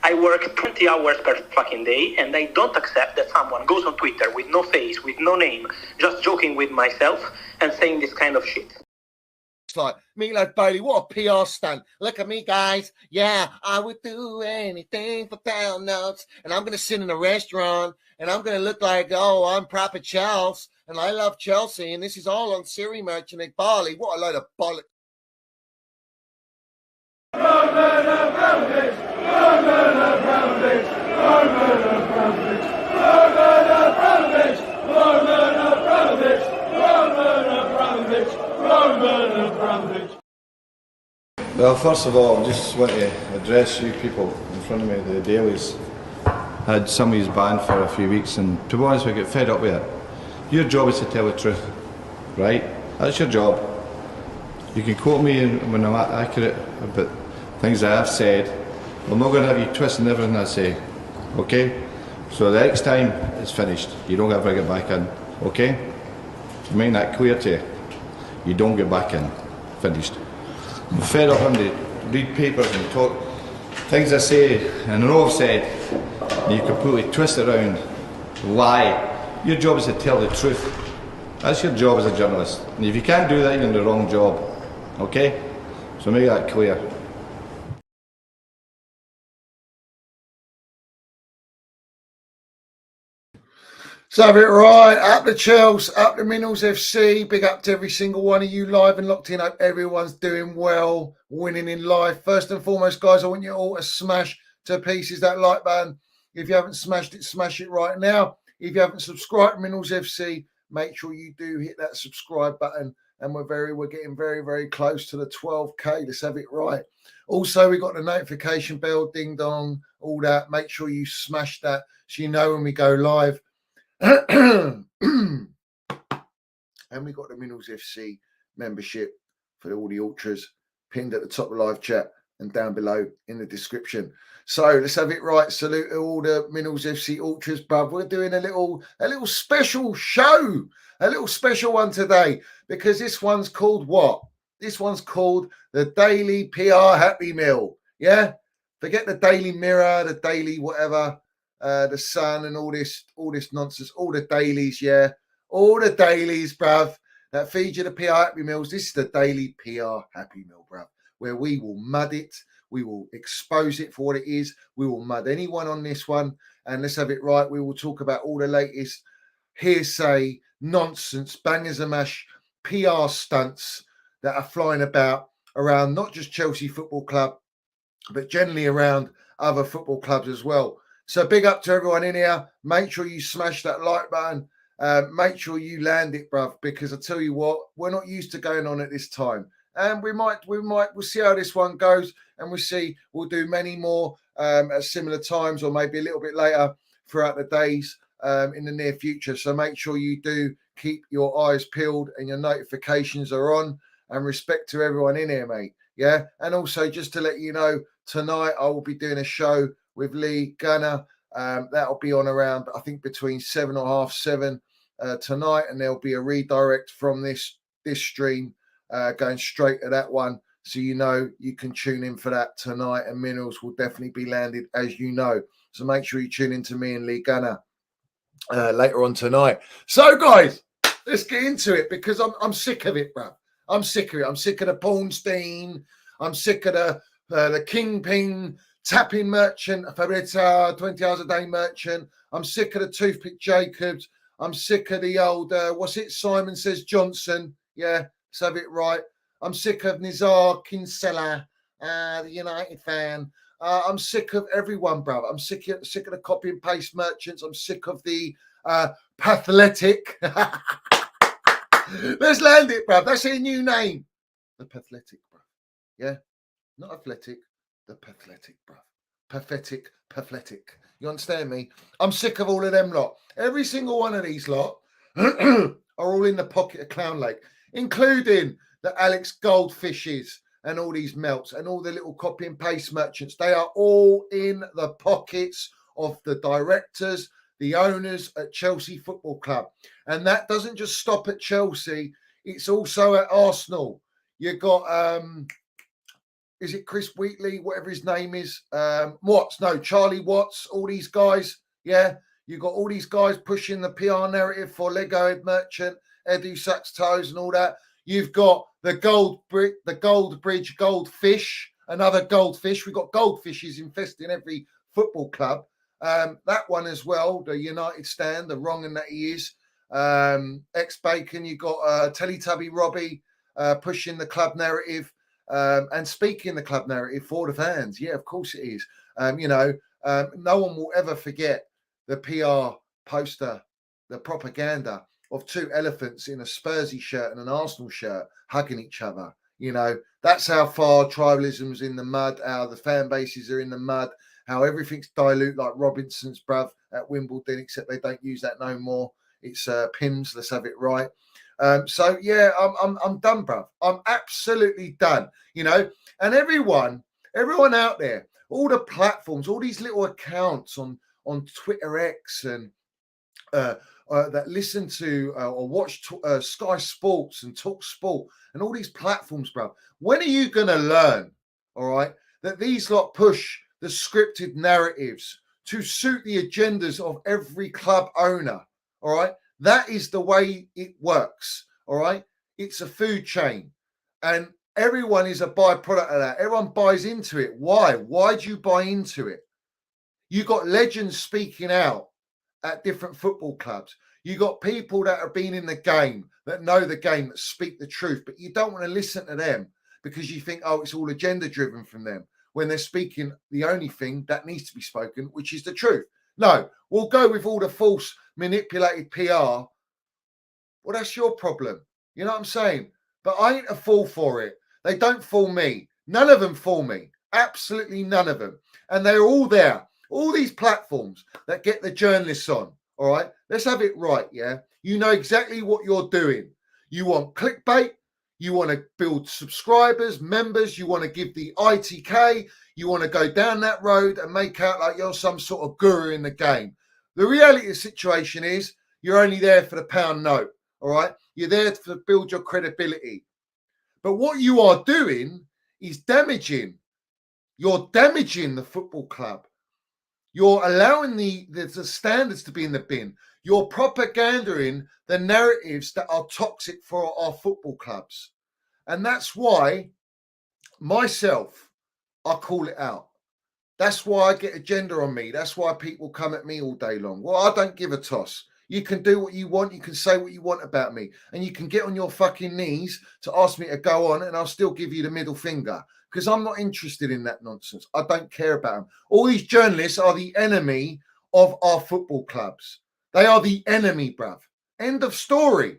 I work 20 hours per fucking day, and I don't accept that someone goes on Twitter with no face, with no name, just joking with myself and saying this kind of shit. It's like, Meatloaf Bailey, what a PR stunt. Look at me, guys. Yeah, I would do anything for pound notes. And I'm going to sit in a restaurant, and I'm going to look like, oh, I'm proper Chelsea, and I love Chelsea, and this is all on Siri Merchant at Barley. What a load of bollocks. Well, first of all, I just want to address you people in front of me, the dailies. I had some of these banned for a few weeks, and to be honest, I get fed up with it. Your job is to tell the truth, right? That's your job. You can quote me when I'm accurate about things I have said. I'm not going to have you twisting everything I say, okay? So the next time it's finished, you don't ever get back in, okay? To make that clear to you, you don't get back in, finished. I'm fed up having to read papers and talk things I say, and I know I've said, and you completely twist it around, lie. Your job is to tell the truth. That's your job as a journalist. And if you can't do that, you're in the wrong job, okay? So make that clear. So have it right, up the Chelsea, up the MineralsFC, big up to every single one of you live and locked in. Hope everyone's doing well, winning in life. First and foremost, guys, I want you all to smash to pieces that like button. If you haven't smashed it, smash it right now. If you haven't subscribed to MineralsFC, make sure you do hit that subscribe button. And we're getting very, very close to the 12K. Let's have it right. Also, we got the notification bell, ding dong, all that. Make sure you smash that so you know when we go live. And we got the MineralsFC membership for all the ultras pinned at the top of the live chat and down below in the description. So let's have it right. Salute to all the MineralsFC ultras, bruv. We're doing a little special show, a little special one today, because this one's called what? This one's called the Daily PR Happy Meal. Yeah, forget the Daily Mirror, the Daily whatever. The Sun and all this nonsense, all the dailies, yeah, all the dailies, bruv, that feed you the PR Happy Meals. This is the Daily PR Happy Meal, bruv, where we will mud it, we will expose it for what it is, we will mud anyone on this one, and let's have it right. We will talk about all the latest hearsay, nonsense, bangers and mash, PR stunts that are flying about around not just Chelsea Football Club, but generally around other football clubs as well. So big up to everyone in here. Make sure you smash that like button. Make sure you land it, bruv, because I tell you what, we're not used to going on at this time. And we'll see how this one goes. And we'll do many more at similar times or maybe a little bit later throughout the days in the near future. So make sure you do keep your eyes peeled and your notifications are on, and respect to everyone in here, mate. Yeah. And also just to let you know, tonight I will be doing a show with Lee Gunner. That'll be on around, I think, between 7 or 7:30 tonight, and there'll be a redirect from this stream going straight to that one, so you know you can tune in for that tonight, and Minerals will definitely be landed, as you know. So make sure you tune in to me and Lee Gunner later on tonight. So, guys, let's get into it, because I'm sick of it, bro. I'm sick of it. I'm sick of the Pornstein. I'm sick of the Kingpin tapping merchant, Fabrizio, 20 hours a day merchant. I'm sick of the Toothpick Jacobs. I'm sick of the old, Simon Says Johnson. Yeah, let's have it right. I'm sick of Nizar Kinsella, the United fan. I'm sick of everyone, brother. I'm sick of the copy and paste merchants. I'm sick of the pathletic. Let's land it, bruv. That's a new name. The pathletic, bruv. Yeah, not athletic. The pathetic, bruv. Pathetic. You understand me? I'm sick of all of them lot. Every single one of these lot are all in the pocket of Clown Lake, including the Alex Goldfishes and all these melts and all the little copy and paste merchants. They are all in the pockets of the directors, the owners at Chelsea Football Club. And that doesn't just stop at Chelsea. It's also at Arsenal. You've got is it Chris Wheatley, whatever his name is, Charlie Watts, all these guys, yeah, you've got all these guys pushing the PR narrative for Lego Ed Merchant, Edu Sachs Toes and all that. You've got the Goldbridge Goldfish, another goldfish. We've got goldfishes infesting every football club. That one as well, the United stand, the wrong and that he is. Ex-Bacon, you've got Teletubby Robbie pushing the club narrative. And speaking the club narrative for the fans. Yeah, of course it is. No one will ever forget the PR poster, the propaganda of two elephants in a Spursy shirt and an Arsenal shirt hugging each other. That's how far tribalism's in the mud, how the fan bases are in the mud, how everything's dilute like Robinson's, bruv, at Wimbledon, except they don't use that no more. It's Pims, let's have it right. I'm done, bruv. I'm absolutely done. And everyone out there, all the platforms, all these little accounts on Twitter X and that listen to or watch Sky Sports and Talk Sport and all these platforms, bruv. When are you going to learn, all right, that these lot push the scripted narratives to suit the agendas of every club owner, all right? That is the way it works, all right? It's a food chain, and everyone is a byproduct of that. Everyone buys into it. Why? Why do you buy into it? You got legends speaking out at different football clubs. You got people that have been in the game, that know the game, that speak the truth, but you don't want to listen to them because you think, oh, it's all agenda driven from them, when they're speaking the only thing that needs to be spoken, which is the truth. No, we'll go with all the false, manipulated PR. Well, that's your problem. You know what I'm saying? But I ain't a fool for it. They don't fool me. None of them fool me. Absolutely none of them. And they're all there. All these platforms that get the journalists on. All right? Let's have it right, yeah? You know exactly what you're doing. You want clickbait. You want to build subscribers, members. You want to give the ITK. You want to go down that road and make out like you're some sort of guru in the game. The reality of the situation is you're only there for the pound note, all right? You're there to build your credibility. But what you are doing is damaging. You're damaging the football club. You're allowing the standards to be in the bin. You're propaganding the narratives that are toxic for our football clubs. And that's why myself, I call it out. That's why I get agenda on me. That's why people come at me all day long. Well, I don't give a toss. You can do what you want. You can say what you want about me. And you can get on your fucking knees to ask me to go on, and I'll still give you the middle finger because I'm not interested in that nonsense. I don't care about them. All these journalists are the enemy of our football clubs. They are the enemy, bruv. End of story.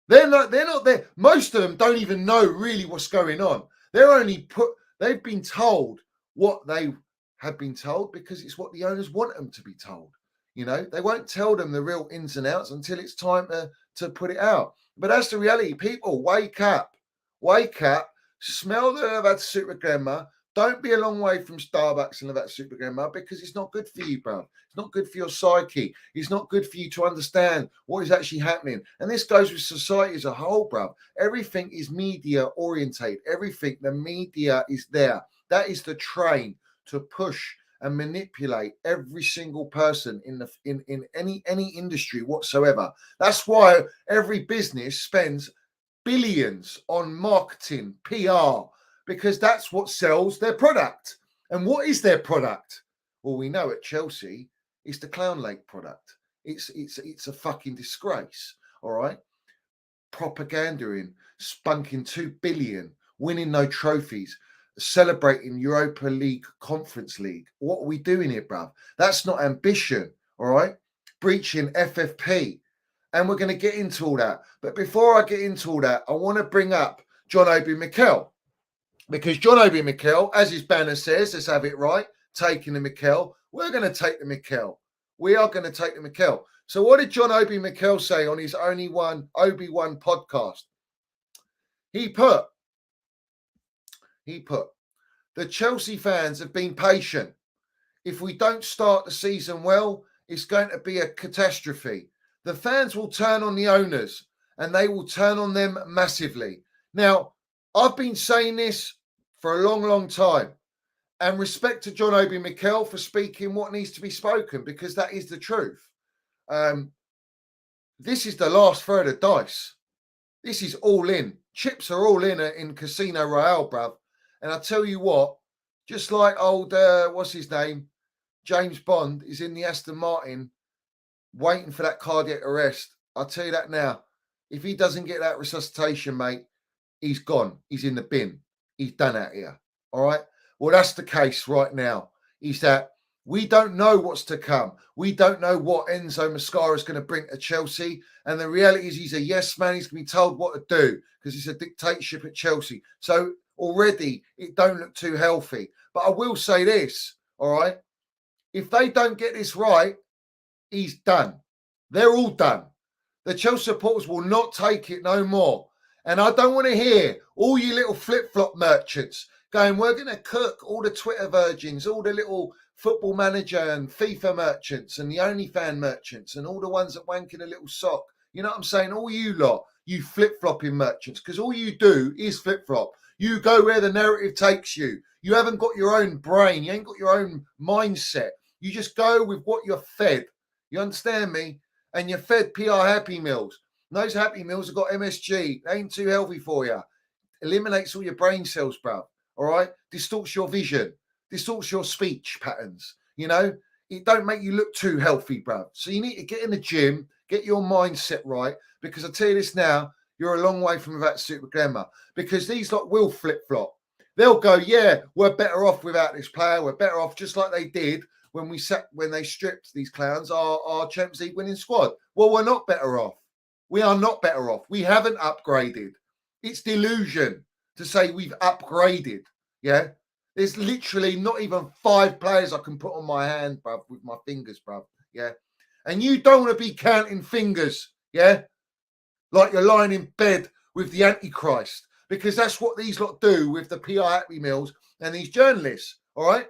They're not there. Most of them don't even know really what's going on. They've been told what they have been told because it's what the owners want them to be told. They won't tell them the real ins and outs until it's time to put it out. But that's the reality. People, wake up, smell the Levat Super Grandma. Don't be a long way from Starbucks and Levat Super Grandma because it's not good for you, bro. It's not good for your psyche. It's not good for you to understand what is actually happening. And this goes with society as a whole, bro. Everything is media orientated. Everything, the media is there. That is the train to push and manipulate every single person in any industry whatsoever. That's why every business spends billions on marketing, PR, because that's what sells their product. And what is their product? Well, we know at Chelsea, it's the Clown Lake product. It's a fucking disgrace, all right? Propagandering, spunking 2 billion, winning no trophies, celebrating Europa League, Conference League. What are we doing here, bruv? That's not ambition, all right? Breaching FFP. And we're going to get into all that. But before I get into all that, I want to bring up John Obi Mikel. Because John Obi Mikel, as his banner says, let's have it right, taking the Mikel. We're going to take the Mikel. We are going to take the Mikel. So what did John Obi Mikel say on his Obi-Wan podcast? He put, the Chelsea fans have been patient. If we don't start the season well, it's going to be a catastrophe. The fans will turn on the owners and they will turn on them massively. Now, I've been saying this for a long, long time. And respect to John Obi Mikel for speaking what needs to be spoken, because that is the truth. This is the last throw of the dice. This is all in. Chips are all in Casino Royale, bruv. And I tell you what, just like old, what's his name? James Bond is in the Aston Martin waiting for that cardiac arrest. I'll tell you that now. If he doesn't get that resuscitation, mate, he's gone. He's in the bin. He's done out here. All right? Well, that's the case right now. Is that we don't know what's to come. We don't know what Enzo Mascara is going to bring to Chelsea. And the reality is he's a yes man. He's going to be told what to do because it's a dictatorship at Chelsea. So already it don't look too healthy. But I will say this, all right? If they don't get this right, he's done. They're all done. The Chelsea supporters will not take it no more. And I don't want to hear all you little flip-flop merchants going, we're going to cook all the Twitter virgins, all the little football manager and FIFA merchants and the OnlyFans merchants and all the ones that wank in a little sock. You know what I'm saying? All you lot, you flip-flopping merchants, because all you do is flip-flop. You go where the narrative takes you. You haven't got your own brain. You ain't got your own mindset. You just go with what you're fed. You understand me? And you're fed PR Happy Meals. And those Happy Meals have got MSG. They ain't too healthy for you. Eliminates all your brain cells, bruv. All right? Distorts your vision. Distorts your speech patterns. You know? It don't make you look too healthy, bruv. So you need to get in the gym, get your mindset right. Because I tell you this now, you're a long way from that super glamour. Because these lot will flip-flop. They'll go, yeah, we're better off without this player. We're better off just like they did when they stripped these clowns our Champions League winning squad. Well, we're not better off. We are not better off. We haven't upgraded. It's delusion to say we've upgraded. Yeah. There's literally not even 5 players I can put on my hand, bruv, with my fingers, bruv. Yeah. And you don't want to be counting fingers. Yeah. Like you're lying in bed with the Antichrist, because that's what these lot do with the PR Happy Meals and these journalists. All right.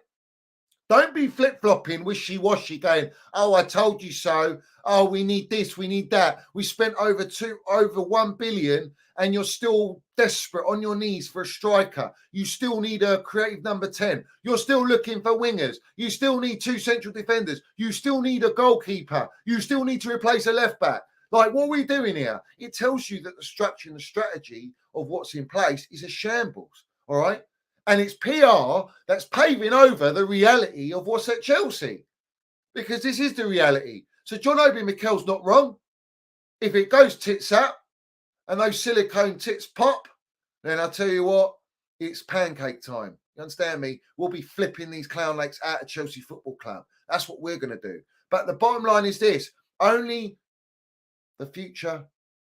Don't be flip-flopping, wishy-washy, going, oh, I told you so. Oh, we need this, we need that. We spent over 1 billion and you're still desperate on your knees for a striker. You still need a creative number 10. You're still looking for wingers. You still need 2 central defenders. You still need a goalkeeper. You still need to replace a left-back. Like, what are we doing here? It tells you that the structure and the strategy of what's in place is a shambles, all right? And it's PR that's paving over the reality of what's at Chelsea. Because this is the reality. So John Obi Mikel's not wrong. If it goes tits up and those silicone tits pop, then I tell you what, it's pancake time. You understand me? We'll be flipping these clown lakes out of Chelsea Football Club. That's what we're going to do. But the bottom line is this. Only the future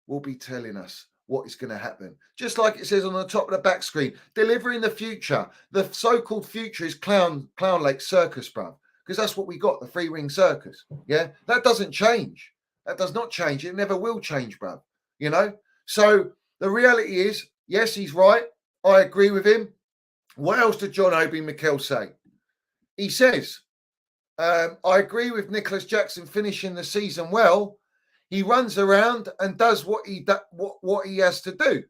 will be telling us what is going to happen. Just like it says on the top of the back screen, delivering the future. The so-called future is Clown Lake Circus, bruv. Because that's what we got, the three-ring circus. Yeah? That doesn't change. That does not change. It never will change, bruv. You know? So the reality is, yes, he's right. I agree with him. What else did John Obi Mikel say? He says, I agree with Nicholas Jackson finishing the season well. He runs around and does what he has to do.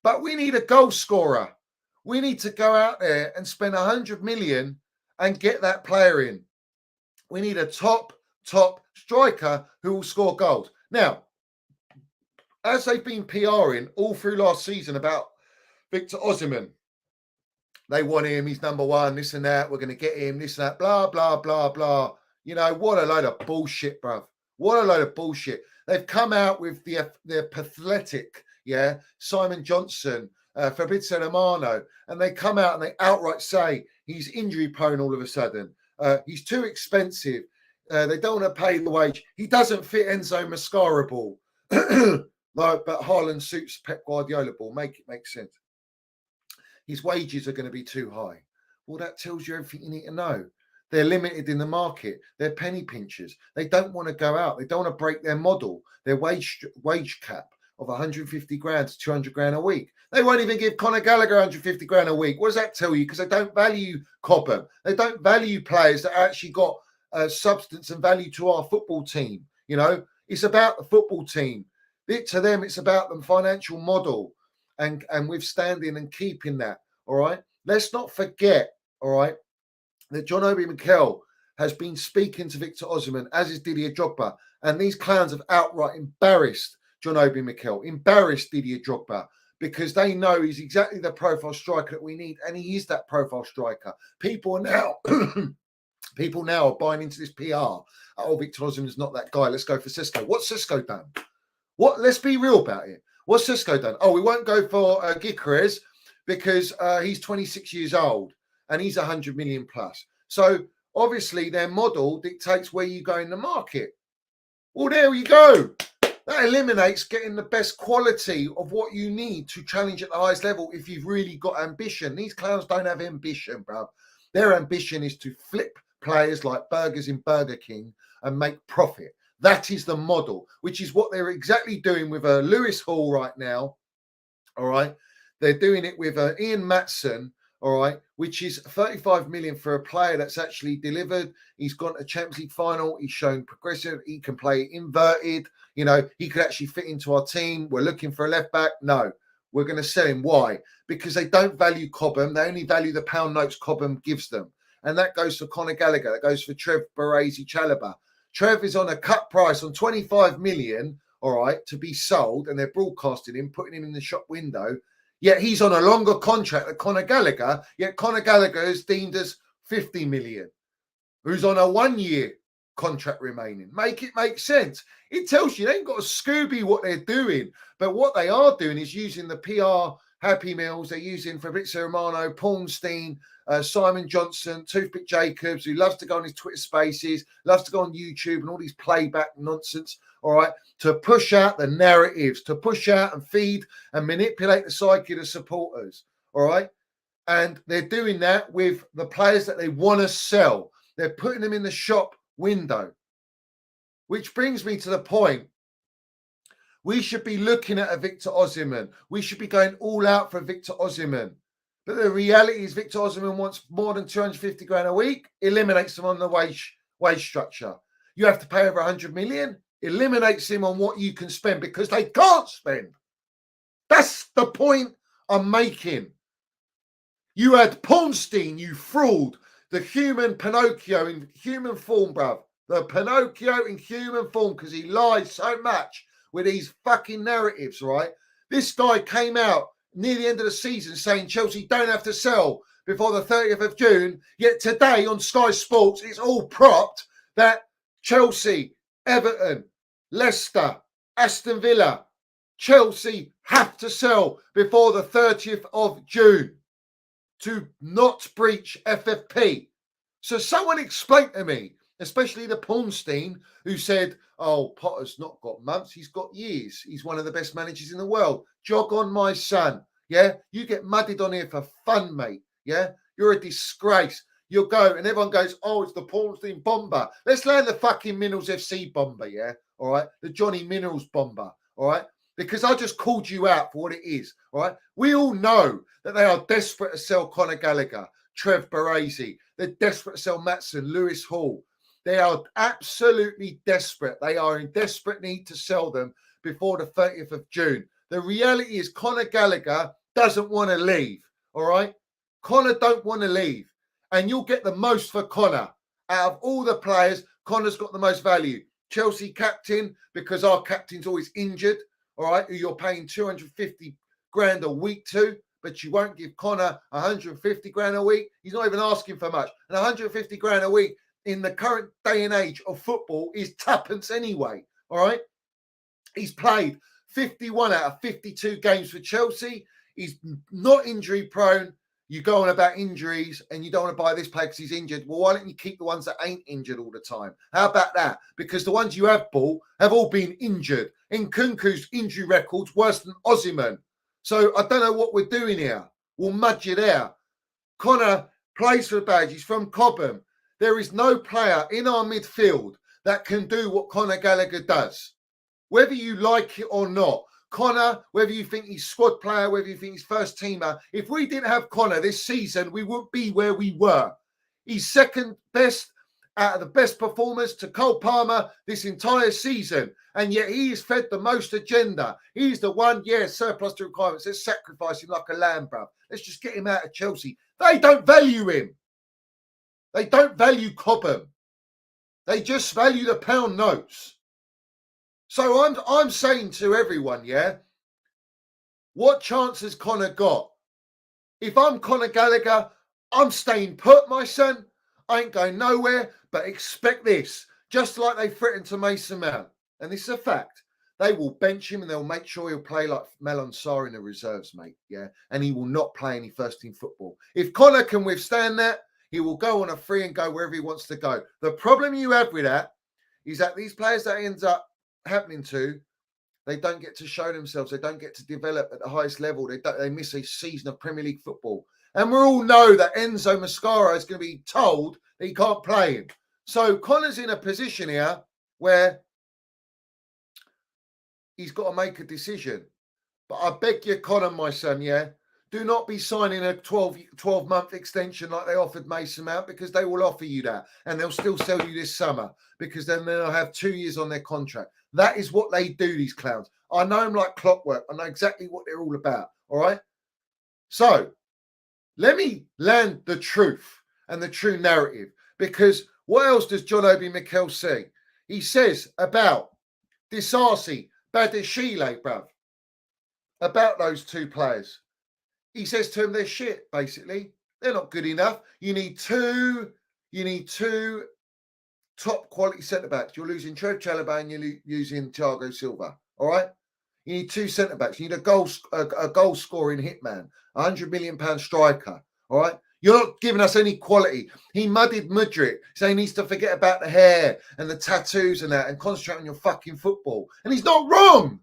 But we need a goal scorer. We need to go out there and spend 100 million and get that player in. We need a top striker who will score goals. Now, as they've been PRing all through last season about Victor Osimhen, they want him, he's number 1, this and that, we're going to get him, this and that, blah, blah, blah, blah. You know, what a load of bullshit, bruv. What a load of bullshit. They've come out with the pathetic, Simon Johnson, Fabrizio Romano, and they come out and they outright say he's injury prone all of a sudden. He's too expensive. They don't want to pay the wage. He doesn't fit Enzo Mascara ball. But Haaland suits Pep Guardiola ball. Make it make sense. His wages are going to be too high. Well, that tells you everything you need to know. They're limited in the market. They're penny pinchers. They don't want to go out. They don't want to break their model, their wage cap of 150 grand to 200 grand a week. They won't even give Conor Gallagher 150 grand a week. What does that tell you? Because they don't value Cobham. They don't value players that actually got substance and value to our football team. You know, it's about the football team. To them, it's about the financial model and withstanding and keeping that. All right. let's not forget, all right, that John Obi Mikel has been speaking to Victor Osimhen, as is Didier Drogba, and these clowns have outright embarrassed John Obi Mikel, embarrassed Didier Drogba, because they know he's exactly the profile striker that we need, and he is that profile striker. People are now buying into this PR. Oh, Victor Osimhen's not that guy. Let's go for Cisco. What's Cisco done? What? Let's be real about it. What's Cisco done? Oh, we won't go for Gyökeres because he's 26 years old and he's 100 million plus. So obviously their model dictates where you go in the market. Well, there you go. That eliminates getting the best quality of what you need to challenge at the highest level if you've really got ambition. These clowns don't have ambition, bro. Their ambition is to flip players like burgers in Burger King and make profit. That is the model, which is what they're exactly doing with Lewis Hall right now. All right. They're doing it with Ian Matson. All right. Which is 35 million for a player that's actually delivered. He's gone to Champions League final. He's shown progressive. He can play inverted. You know, he could actually fit into our team. We're looking for a left back. No, we're going to sell him. Why? Because they don't value Cobham. They only value the pound notes Cobham gives them. And that goes for Conor Gallagher. That goes for Trev Baresi-Chalobah. Trev is on a cut price on 25 million, all right, to be sold, and they're broadcasting him, putting him in the shop window. Yet he's on a longer contract than Conor Gallagher, yet Conor Gallagher is deemed as 50 million, who's on a 1-year contract remaining. Make it make sense. It tells you they ain't got a Scooby what they're doing, but what they are doing is using the PR Happy Meals. They're using Fabrizio Romano, Paulstein, Simon Johnson, Toothpick Jacobs, who loves to go on his Twitter spaces, loves to go on YouTube and all these playback nonsense, all right, to push out the narratives, to push out and feed and manipulate the psyche of the supporters, all right? And they're doing that with the players that they want to sell. They're putting them in the shop window, which brings me to the point. We should be looking at a Victor Osimhen. We should be going all out for Victor Osimhen. But the reality is Victor Osimhen wants more than 250 grand a week, eliminates him on the wage structure. You have to pay over 100 million, eliminates him on what you can spend because they can't spend. That's the point I'm making. You had Paulstein, you fraud, the human Pinocchio in human form, bruv. The Pinocchio in human form because he lies so much with these fucking narratives, right? This guy came out near the end of the season saying Chelsea don't have to sell before the 30th of June. Yet today on Sky Sports, it's all propped that Chelsea, Everton, Leicester, Aston Villa, Chelsea have to sell before the 30th of June to not breach FFP. So someone explain to me, especially the Paulstein, who said, oh, Potter's not got months, he's got years. He's one of the best managers in the world. Jog on, my son. Yeah, you get muddied on here for fun, mate. Yeah, you're a disgrace. You'll go and everyone goes, oh, it's the Paulstein bomber. Let's land the fucking MineralsFC bomber, yeah? All right, the Johnny Minerals bomber, all right? Because I just called you out for what it is, all right? We all know that they are desperate to sell Conor Gallagher, Trev Baresi. They're desperate to sell Matson, Lewis Hall. They are absolutely desperate. They are in desperate need to sell them before the 30th of June. The reality is Conor Gallagher doesn't want to leave, all right? Conor don't want to leave. And you'll get the most for Conor. Out of all the players, Conor's got the most value. Chelsea captain, because our captain's always injured, all right, who you're paying 250 grand a week to, but you won't give Conor 150 grand a week. He's not even asking for much. And 150 grand a week in the current day and age of football is tuppence anyway, all right? He's played 51 out of 52 games for Chelsea. He's not injury prone. You go on about injuries and you don't want to buy this player because he's injured. Well, why don't you keep the ones that ain't injured all the time? How about that? Because the ones you have bought have all been injured. Nkunku's injury record's worse than Osimhen. So I don't know what we're doing here. We'll mud you there. Conor plays for the badge. He's from Cobham. There is no player in our midfield that can do what Conor Gallagher does. Whether you like it or not, Conor, whether you think he's squad player, whether you think he's first teamer, if we didn't have Conor this season, we wouldn't be where we were. He's second best out of the best performers to Cole Palmer this entire season. And yet he is fed the most agenda. He's the one, surplus to requirements. Let's sacrifice him like a lamb, bruv. Let's just get him out of Chelsea. They don't value him. They don't value Cobham. They just value the pound notes. So I'm saying to everyone, what chance has Conor got? If I'm Conor Gallagher, I'm staying put, my son. I ain't going nowhere, but expect this. Just like they threatened to Mason Mount. And this is a fact. They will bench him and they'll make sure he'll play like Malon Sarr in the reserves, mate. And he will not play any first team football. If Conor can withstand that, he will go on a free and go wherever he wants to go. The problem you have with that is that these players that ends up happening to, they don't get to show themselves. They don't get to develop at the highest level. They miss a season of Premier League football. And we all know that Enzo Mascara is going to be told that he can't play him. So Conor's in a position here where he's got to make a decision. But I beg you, Conor, my son, do not be signing a 12-month extension like they offered Mason Mount, because they will offer you that. And they'll still sell you this summer, because then they'll have 2 years on their contract. That is what they do, these clowns. I know them like clockwork. I know exactly what they're all about, all right? So let me land the truth and the true narrative, because what else does John Obi Mikel say? He says about Disasi, Badashile, bruv, about those two players. He says to them, they're shit, basically. They're not good enough. You need two top quality centre-backs. You're losing Trev Chalobah and you're using Thiago Silva, all right? You need two centre-backs. You need a goal-scoring hitman, a £100 million striker, all right? You're not giving us any quality. He muddied Madrid, saying he needs to forget about the hair and the tattoos and that and concentrate on your fucking football. And he's not wrong.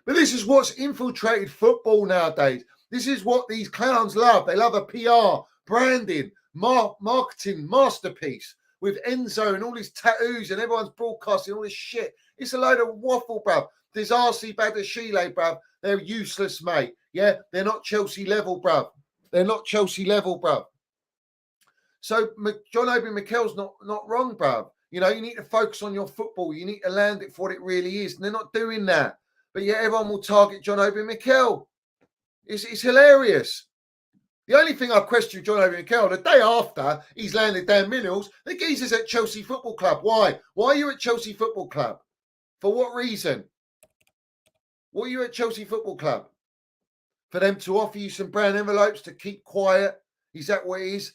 But this is what's infiltrated football nowadays. This is what these clowns love. They love a PR, branding, marketing masterpiece with Enzo and all his tattoos and everyone's broadcasting all this shit. It's a load of waffle, bruv. There's RC Badashile, bruv. They're useless, mate. They're not Chelsea level, bruv. They're not Chelsea level, bruv. So John Obi Mikel's not wrong, bruv. You need to focus on your football. You need to land it for what it really is. And they're not doing that. But yet everyone will target John Obi Mikel. It's hilarious. The only thing I question John Obi Mikel, the day after he's landed Dan Minerals, the geezer's at Chelsea Football Club. Why? Why are you at Chelsea Football Club? For what reason? What are you at Chelsea Football Club? For them to offer you some brown envelopes to keep quiet? Is that what it is?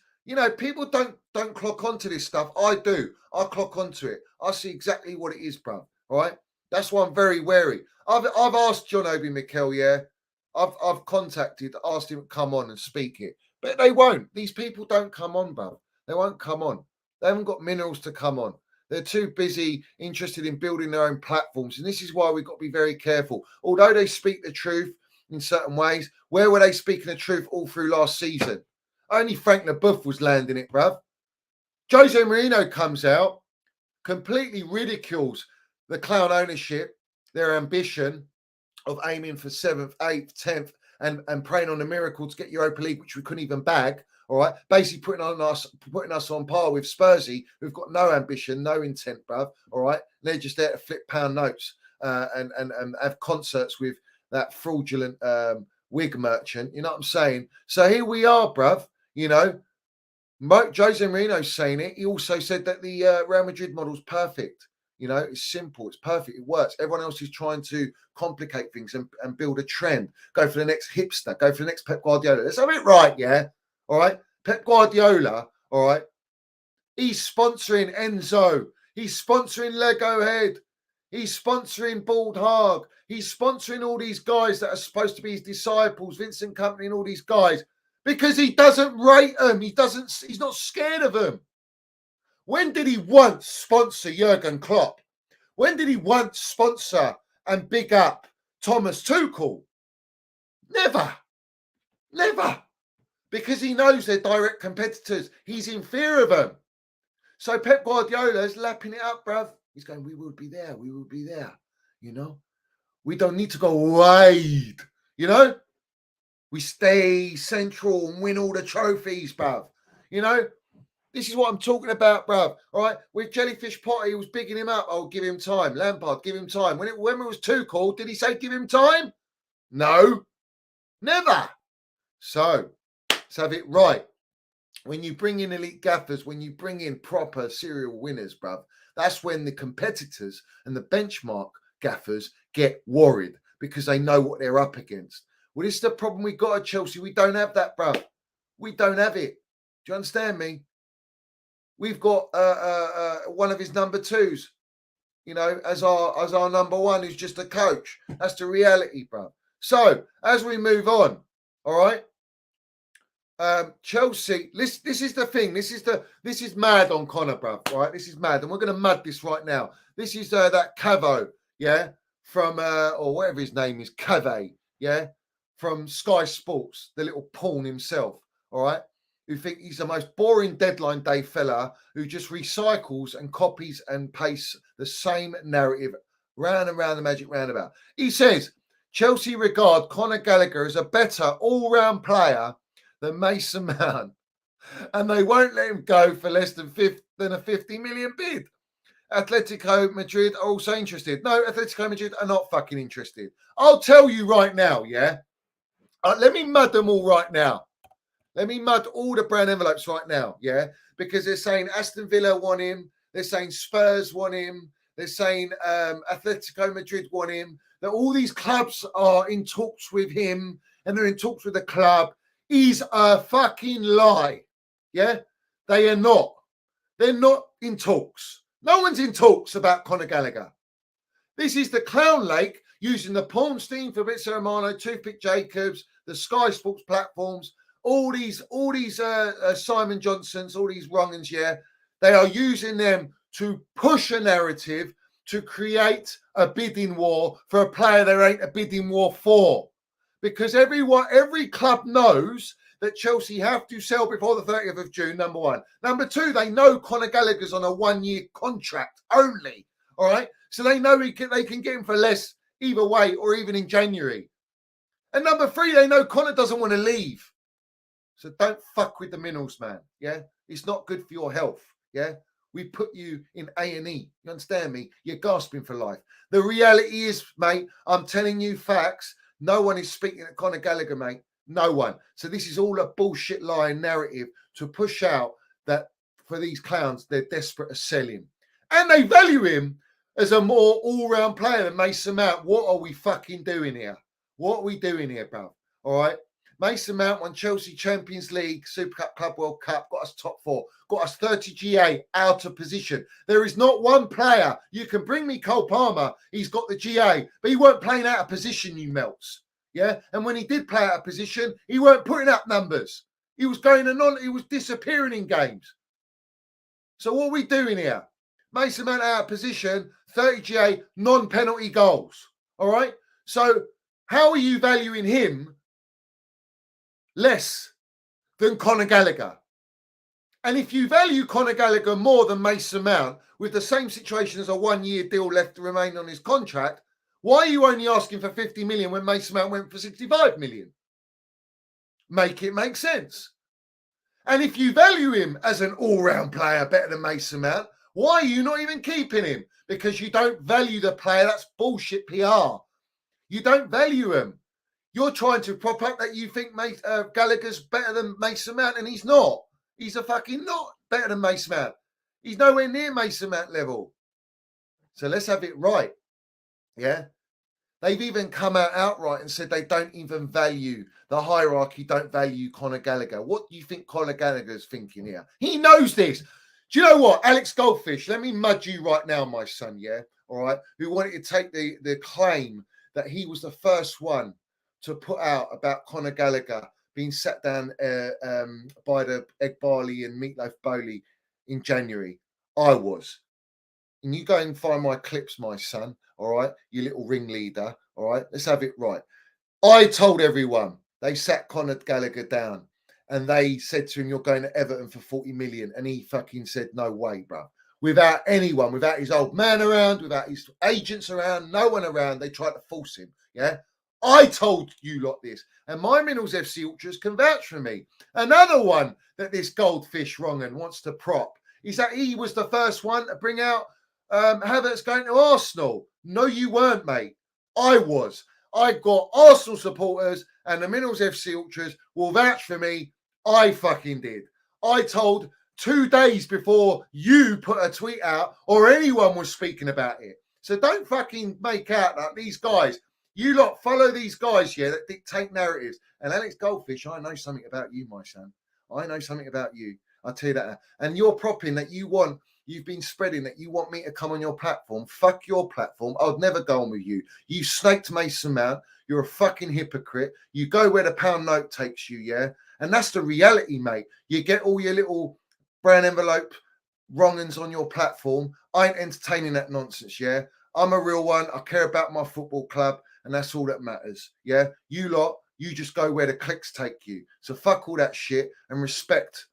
People don't clock onto this stuff. I do. I clock onto it. I see exactly what it is, bro. All right? That's why I'm very wary. I've asked John Obi Mikel, I've contacted, asked him to come on and speak it. But they won't. These people don't come on, bro. They won't come on. They haven't got minerals to come on. They're too busy, interested in building their own platforms. And this is why we've got to be very careful. Although they speak the truth in certain ways, where were they speaking the truth all through last season? Only Frank Leboeuf was landing it, bruv. Jose Mourinho comes out, completely ridicules the clown ownership, their ambition of aiming for 7th, 8th, 10th, and praying on a miracle to get Europa League, which we couldn't even bag. All right, basically putting us on par with Spursy, who've got no ambition, no intent, bruv. All right, they're just there to flip pound notes and have concerts with that fraudulent wig merchant. You know what I'm saying? So here we are, bruv. Jose Mourinho's saying it. He also said that the Real Madrid model's perfect. It's simple, it's perfect, it works. Everyone else is trying to complicate things and build a trend. Go for the next hipster, go for the next Pep Guardiola. Let's have it right, all right? Pep Guardiola, all right? He's sponsoring Enzo. He's sponsoring Lego Head. He's sponsoring Bald Hag. He's sponsoring all these guys that are supposed to be his disciples, Vincent Kompany and all these guys, because he doesn't rate them. He's not scared of them. When did he once sponsor Jurgen Klopp? When did he once sponsor and big up Thomas Tuchel? Never. Because he knows they're direct competitors. He's in fear of them. So Pep Guardiola's lapping it up, bruv. He's going, we will be there. We will be there. We don't need to go wide. We stay central and win all the trophies, bruv. This is what I'm talking about, bruv. All right. With Jellyfish Potter, he was bigging him up. Oh, give him time. Lampard, give him time. When it was Tuchel, did he say give him time? No. Never. So, let's have it right. When you bring in elite gaffers, when you bring in proper serial winners, bruv, that's when the competitors and the benchmark gaffers get worried because they know what they're up against. Well, this is the problem we got at Chelsea. We don't have that, bruv. We don't have it. Do you understand me? We've got one of his number twos, you know, as our number one, who's just a coach. That's the reality, bruv. So, as we move on, all right, Chelsea, this is the thing. This is mad on Conor, bruv, right? This is mad, and we're going to mad this right now. This is that Cavo, yeah, from, or whatever his name is, Cave, yeah, from Sky Sports, the little pawn himself, all right, who think he's the most boring deadline day fella who just recycles and copies and pastes the same narrative round and round the magic roundabout. He says, Chelsea regard Conor Gallagher as a better all-round player than Mason Mount, and they won't let him go for less than a 50 million bid. Atletico Madrid are also interested. No, Atletico Madrid are not fucking interested. I'll tell you right now, yeah? Let me mud them all right now. Let me mud all the brown envelopes right now, yeah? Because they're saying Aston Villa want him. They're saying Spurs want him. They're saying Atletico Madrid want him. That all these clubs are in talks with him and they're in talks with the club is a fucking lie, yeah? They are not. They're not in talks. No one's in talks about Conor Gallagher. This is the Clown Lake using the Pawnstein, Fabrizio Romano, Toothpick Jacobs, the Sky Sports platforms, all these Simon Johnsons, all these wrong'uns, yeah, they are using them to push a narrative to create a bidding war for a player there ain't a bidding war for. Because every club knows that Chelsea have to sell before the 30th of June, number one. Number two, they know Conor Gallagher's on a 1-year contract only, all right? So they know they can get him for less either way or even in January. And number three, they know Conor doesn't want to leave. So don't fuck with the minerals, man, yeah? It's not good for your health, yeah? We put you in A&E, you understand me? You're gasping for life. The reality is, mate, I'm telling you facts. No one is speaking at Conor Gallagher, mate. No one. So this is all a bullshit lying narrative to push out that for these clowns, they're desperate to sell him. And they value him as a more all-round player than Mason Mount. What are we fucking doing here? What are we doing here, bro? All right? Mason Mount won Chelsea Champions League, Super Cup, Club World Cup, got us top four, got us 30 GA out of position. There is not one player. You can bring me Cole Palmer. He's got the GA, but he weren't playing out of position, you melts. Yeah. And when he did play out of position, he weren't putting up numbers. He was he was disappearing in games. So what are we doing here? Mason Mount out of position, 30 GA, non-penalty goals. All right. So how are you valuing him less than Conor Gallagher? And if you value Conor Gallagher more than Mason Mount with the same situation as a 1-year deal left to remain on his contract, why are you only asking for 50 million when Mason Mount went for 65 million? Make it make sense. And if you value him as an all-round player better than Mason Mount, why are you not even keeping him? Because you don't value the player. That's bullshit PR. You don't value him. You're trying to prop up that you think Gallagher's better than Mason Mount, and he's not. He's a fucking not better than Mason Mount. He's nowhere near Mason Mount level. So let's have it right. Yeah? They've even come out outright and said they don't even value, the hierarchy don't value Conor Gallagher. What do you think Conor Gallagher's thinking here? He knows this. Do you know what? Alex Goldfish, let me mud you right now, my son, yeah? All right? Who wanted to take the claim that he was the first one to put out about Conor Gallagher being sat down by the Egg Barley and Meatloaf Bowley in January. I was. And you go and find my clips, my son, all right? You little ringleader, all right? Let's have it right. I told everyone. They sat Conor Gallagher down and they said to him, you're going to Everton for 40 million. And he fucking said, no way, bro. Without anyone, without his old man around, without his agents around, no one around, they tried to force him, yeah? I told you lot this, and my Minerals FC ultras can vouch for me. Another one that this goldfish wrong'un wants to prop is that he was the first one to bring out Havertz going to Arsenal. No, you weren't, mate. I was. I got Arsenal supporters and the Minerals FC ultras will vouch for me. I fucking did. I told 2 days before you put a tweet out or anyone was speaking about it. So don't fucking make out that these guys, you lot follow these guys here that dictate narratives. And Alex Goldfish, I know something about you, my son. I know something about you. I'll tell you that. And you're propping that you've been spreading that you want me to come on your platform. Fuck your platform. I'd never go on with you. You snaked Mason Mount. You're a fucking hypocrite. You go where the pound note takes you, yeah? And that's the reality, mate. You get all your little brown envelope wrong'uns on your platform. I ain't entertaining that nonsense, yeah? I'm a real one. I care about my football club, and that's all that matters, yeah? You lot, you just go where the clicks take you. So fuck all that shit and respect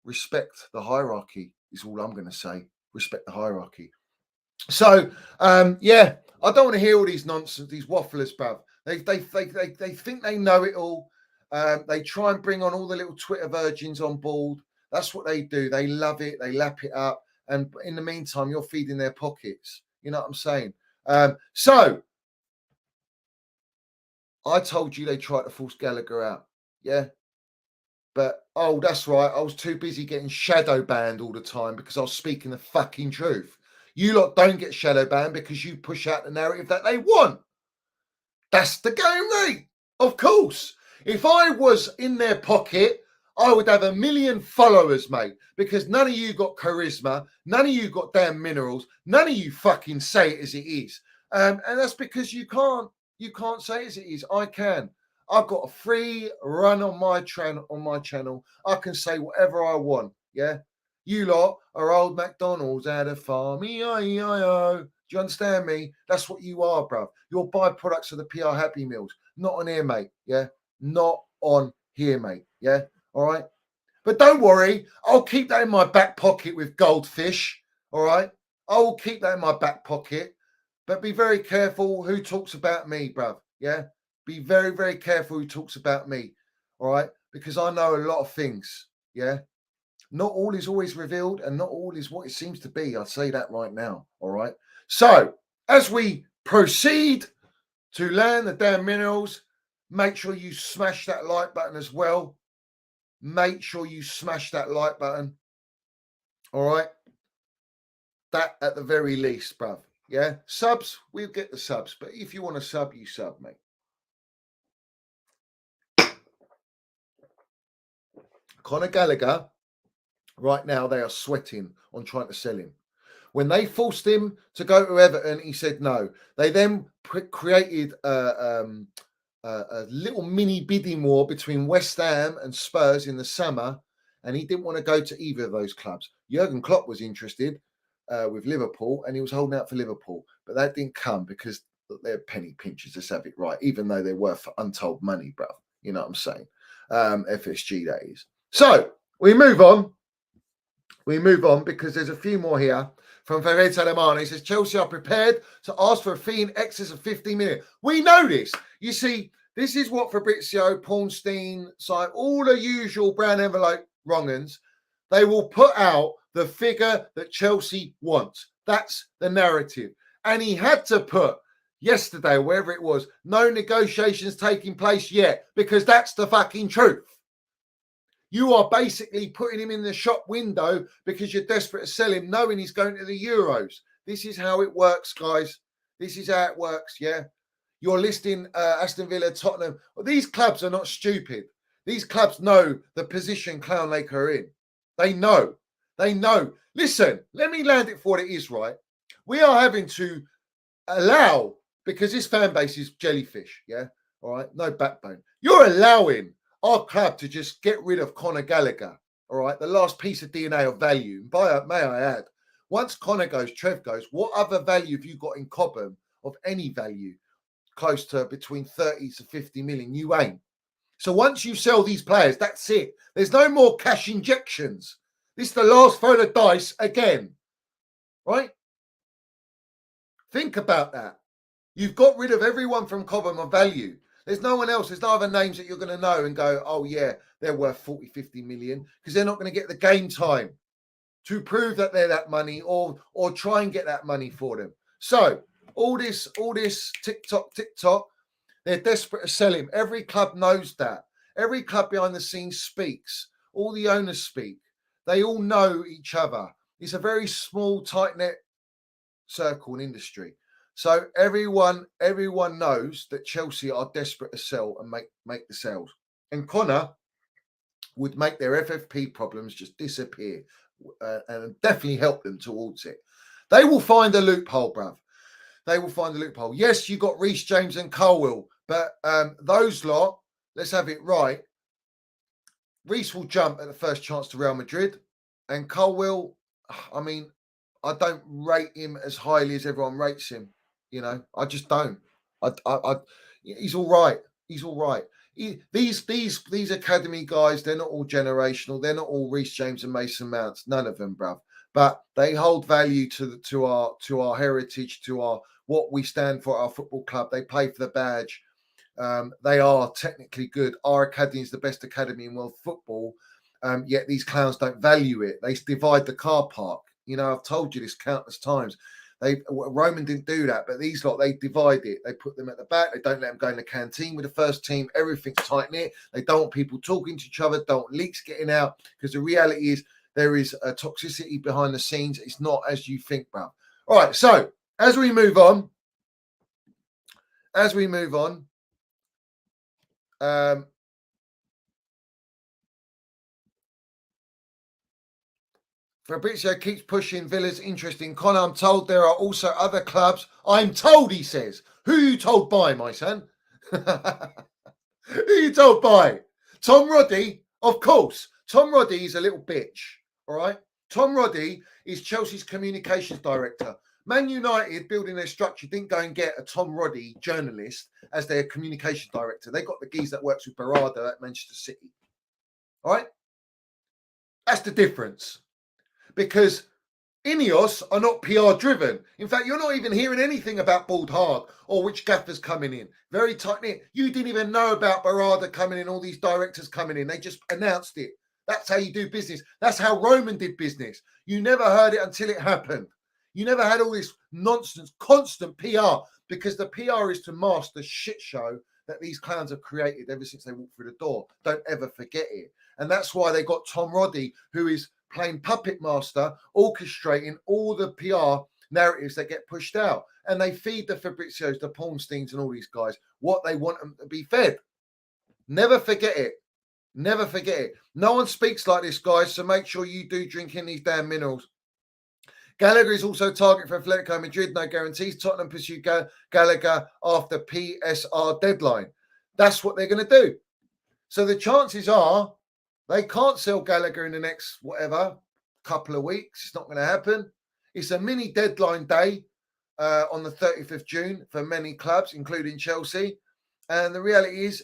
the hierarchy is all I'm going to say. Respect the hierarchy. So, yeah, I don't want to hear all these nonsense, these wafflers, bruv. They think they know it all. They try and bring on all the little Twitter virgins on board. That's what they do. They love it. They lap it up. And in the meantime, you're feeding their pockets. You know what I'm saying? So, I told you they tried to force Gallagher out. Yeah. But, oh, that's right. I was too busy getting shadow banned all the time because I was speaking the fucking truth. You lot don't get shadow banned because you push out the narrative that they want. That's the game, mate. Of course. If I was in their pocket, I would have 1 million followers, mate, because none of you got charisma. None of you got damn minerals. None of you fucking say it as it is. And that's because you can't say it as it is. I can. I've got a free run on my channel. I can say whatever I want. Yeah. You lot are old McDonald's out of farm. E-I-E-I-O. Do you understand me? That's what you are, bruv. You're byproducts of the PR Happy Meals. Not on here, mate. Yeah. Not on here, mate. Yeah. All right. But don't worry. I'll keep that in my back pocket with goldfish. All right. I will keep that in my back pocket. But be very careful who talks about me, bruv. Yeah. Be very, very careful who talks about me. All right. Because I know a lot of things. Yeah. Not all is always revealed and not all is what it seems to be. I'll say that right now. All right. So as we proceed to land the damn minerals, make sure you smash that like button as well. Make sure you smash that like button. All right. That at the very least, bruv. Yeah. Subs, we'll get the subs. But if you want to sub, you sub, mate. Conor Gallagher, right now, they are sweating on trying to sell him. When they forced him to go to Everton, he said no. They then created a little mini bidding war between West Ham and Spurs in the summer, and he didn't want to go to either of those clubs. Jurgen Klopp was interested with Liverpool, and he was holding out for Liverpool, but that didn't come because they're penny pinchers, let's have it right, even though they're worth untold money, bruv. You know what I'm saying? FSG, that is. So, we move on. We move on because there's a few more here. From Farid Salamani, he says, Chelsea are prepared to ask for a fee in excess of 15 million. We know this. You see, this is what Fabrizio, Paulstein, all the usual brown envelope wrong'uns, they will put out the figure that Chelsea wants. That's the narrative. And he had to put yesterday, wherever it was, no negotiations taking place yet, because that's the fucking truth. You are basically putting him in the shop window because you're desperate to sell him, knowing he's going to the Euros. This is how it works, guys. This is how it works, yeah? You're listing Aston Villa, Tottenham. Well, these clubs are not stupid. These clubs know the position Clown Lake are in. They know. They know. Listen, let me land it for what it is, right? We are having to allow, because this fan base is jellyfish, yeah? All right? No backbone. You're allowing our club to just get rid of Conor Gallagher, all right? The last piece of DNA of value. May I add, once Conor goes, Trev goes, what other value have you got in Cobham of any value close to between 30 to 50 million? You ain't. So once you sell these players, that's it. There's no more cash injections. This is the last throw of dice again, right? Think about that. You've got rid of everyone from Cobham of value. There's no one else. There's no other names that you're going to know and go, oh, yeah, they're worth 40, 50 million, because they're not going to get the game time to prove that they're that money or try and get that money for them. So all this TikTok, they're desperate to sell him. Every club knows that. Every club behind the scenes speaks. All the owners speak. They all know each other. It's a very small, tight-knit circle in industry. So everyone knows that Chelsea are desperate to sell and make the sales. And Conor would make their FFP problems just disappear and definitely help them towards it. They will find a loophole, bruv. They will find a loophole. Yes, you got Reece James and Colwill, but those lot, let's have it right. Reece will jump at the first chance to Real Madrid, and Colwill, I mean, I don't rate him as highly as everyone rates him. You know, I just don't. He's all right. He's all right. These academy guys, they're not all generational. They're not all Reece James and Mason Mounts. None of them, bruv. But they hold value to our heritage, to our what we stand for, our football club. They play for the badge. They are technically good. Our academy is the best academy in world football. Yet these clowns don't value it. They divide the car park. You know, I've told you this countless times. Roman didn't do that, but these lot, they divide it. They put them at the back. They don't let them go in the canteen with the first team. Everything's tight-knit. They don't want people talking to each other, don't want leaks getting out, because the reality is there is a toxicity behind the scenes. It's not as you think, bro. All right, so as we move on, Fabrizio keeps pushing Villa's interest in Conor. I'm told there are also other clubs. I'm told, he says. Who you told by, my son? Who you told by? Tom Roddy? Of course. Tom Roddy is a little bitch, all right? Tom Roddy is Chelsea's communications director. Man United, building their structure, didn't go and get a Tom Roddy journalist as their communications director. They got the geese that works with Barada at Manchester City. All right? That's the difference. Because Ineos are not PR driven. In fact, you're not even hearing anything about Bald Hard or which gaffer's coming in. Very tight-knit. You didn't even know about Barada coming in, all these directors coming in. They just announced it. That's how you do business. That's how Roman did business. You never heard it until it happened. You never had all this nonsense, constant PR, because the PR is to mask the shit show that these clowns have created ever since they walked through the door. Don't ever forget it. And that's why they got Tom Roddy, who is playing puppet master, orchestrating all the PR narratives that get pushed out. And they feed the Fabrizios, the Pornsteins and all these guys what they want them to be fed. Never forget it. Never forget it. No one speaks like this, guys, so make sure you do drink in these damn minerals. Gallagher is also target for Atletico Madrid. No guarantees. Tottenham pursue Gallagher after PSR deadline. That's what they're going to do. So the chances are they can't sell Gallagher in the next, couple of weeks. It's not going to happen. It's a mini deadline day on the 30th of June for many clubs, including Chelsea. And the reality is,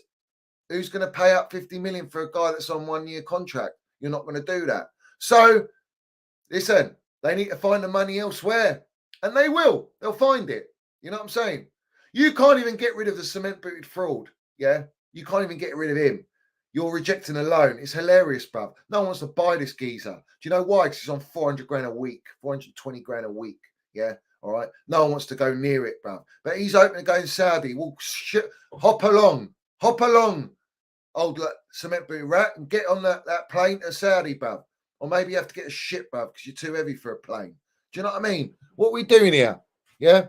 who's going to pay up 50 million for a guy that's on 1 year contract? You're not going to do that. So, listen, they need to find the money elsewhere. And they will. They'll find it. You know what I'm saying? You can't even get rid of the cement-booted fraud. Yeah? You can't even get rid of him. You're rejecting a loan. It's hilarious, bruv. No one wants to buy this geezer. Do you know why? Because he's on 400 grand a week, 420 grand a week. Yeah? All right? No one wants to go near it, bruv. But he's open to going Saudi. Well, hop along. Hop along, old cement-booted rat, and get on that plane to Saudi, bruv. Or maybe you have to get a ship, bruv, because you're too heavy for a plane. Do you know what I mean? What are we doing here? Yeah?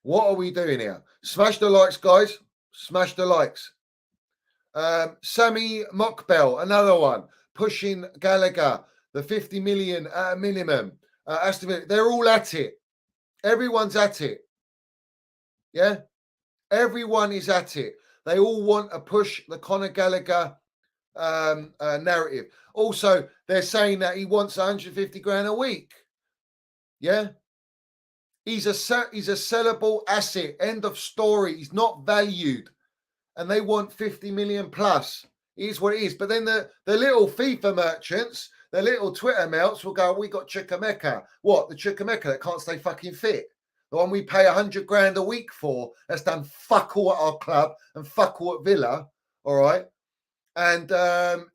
What are we doing here? Smash the likes, guys. Smash the likes. Sammy Mockbell, another one. Pushing Gallagher, the 50 million at a minimum. Aston Villa, they're all at it. Everyone's at it. Yeah? Everyone is at it. They all want to push the Conor Gallagher narrative. Also, they're saying that he wants 150 grand a week. Yeah? He's a sellable asset. End of story. He's not valued. And they want 50 million plus. It is what it is. But then the little FIFA merchants, the little Twitter melts will go, we got Chukwuemeka. What? The Chukwuemeka that can't stay fucking fit. the one we pay 100 grand a week for, that's done fuck all at our club and fuck all at Villa, all right, and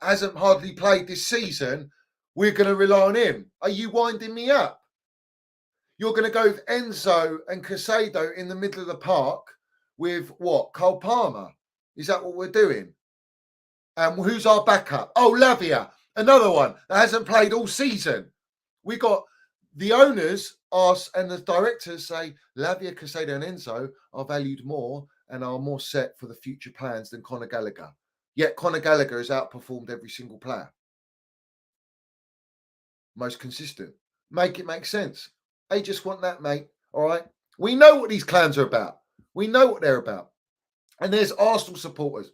hasn't hardly played this season, we're going to rely on him. Are you winding me up? You're going to go with Enzo and Caicedo in the middle of the park with what? Cole Palmer? Is that what we're doing? Who's our backup? Oh, Lavia, another one that hasn't played all season. We got the owners and the directors say Lavia, Caicedo and Enzo are valued more and are more set for the future plans than Conor Gallagher. Yet Conor Gallagher has outperformed every single player. Most consistent. Make it make sense. They just want that, mate. All right. We know what these clans are about. We know what they're about. And there's Arsenal supporters,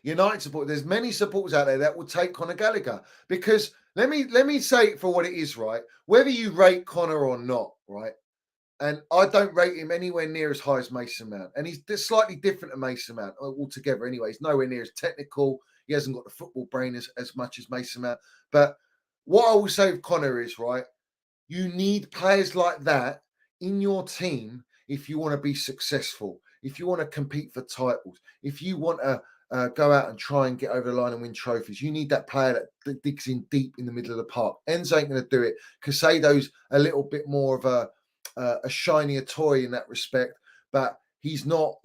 United supporters. There's many supporters out there that will take Conor Gallagher because let me say it for what it is, right? Whether you rate Conor or not, right? And I don't rate him anywhere near as high as Mason Mount. And he's slightly different to Mason Mount altogether anyway. He's nowhere near as technical. He hasn't got the football brain as much as Mason Mount. But what I will say with Conor is, right, you need players like that in your team if you want to be successful, if you want to compete for titles, if you want to go out and try and get over the line and win trophies. You need that player that digs in deep in the middle of the park. Enzo ain't going to do it. Caicedo's a little bit more of a shinier toy in that respect, but he's not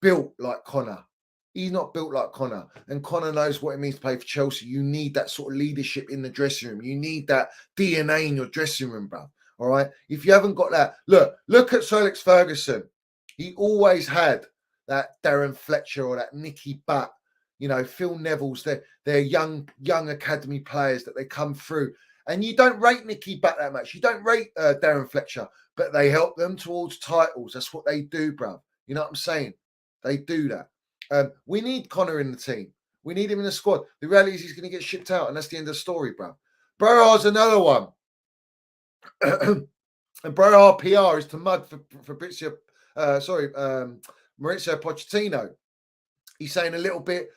built like Conor. He's not built like Conor, and Conor knows what it means to play for Chelsea. You need that sort of leadership in the dressing room. You need that DNA in your dressing room, bro. All right. If you haven't got that, look at Sir Alex Ferguson. He always had that Darren Fletcher or that Nicky Butt, Phil Neville's. They're young academy players that they come through. And you don't rate Nicky Butt that much. You don't rate Darren Fletcher, but they help them towards titles. That's what they do, bruv. You know what I'm saying? They do that. We need Conor in the team. We need him in the squad. The reality is he's going to get shipped out, and that's the end of the story, bruv. Brohar's another one. And Brohar PR is to mud for Maurizio Pochettino. He's saying a little bit.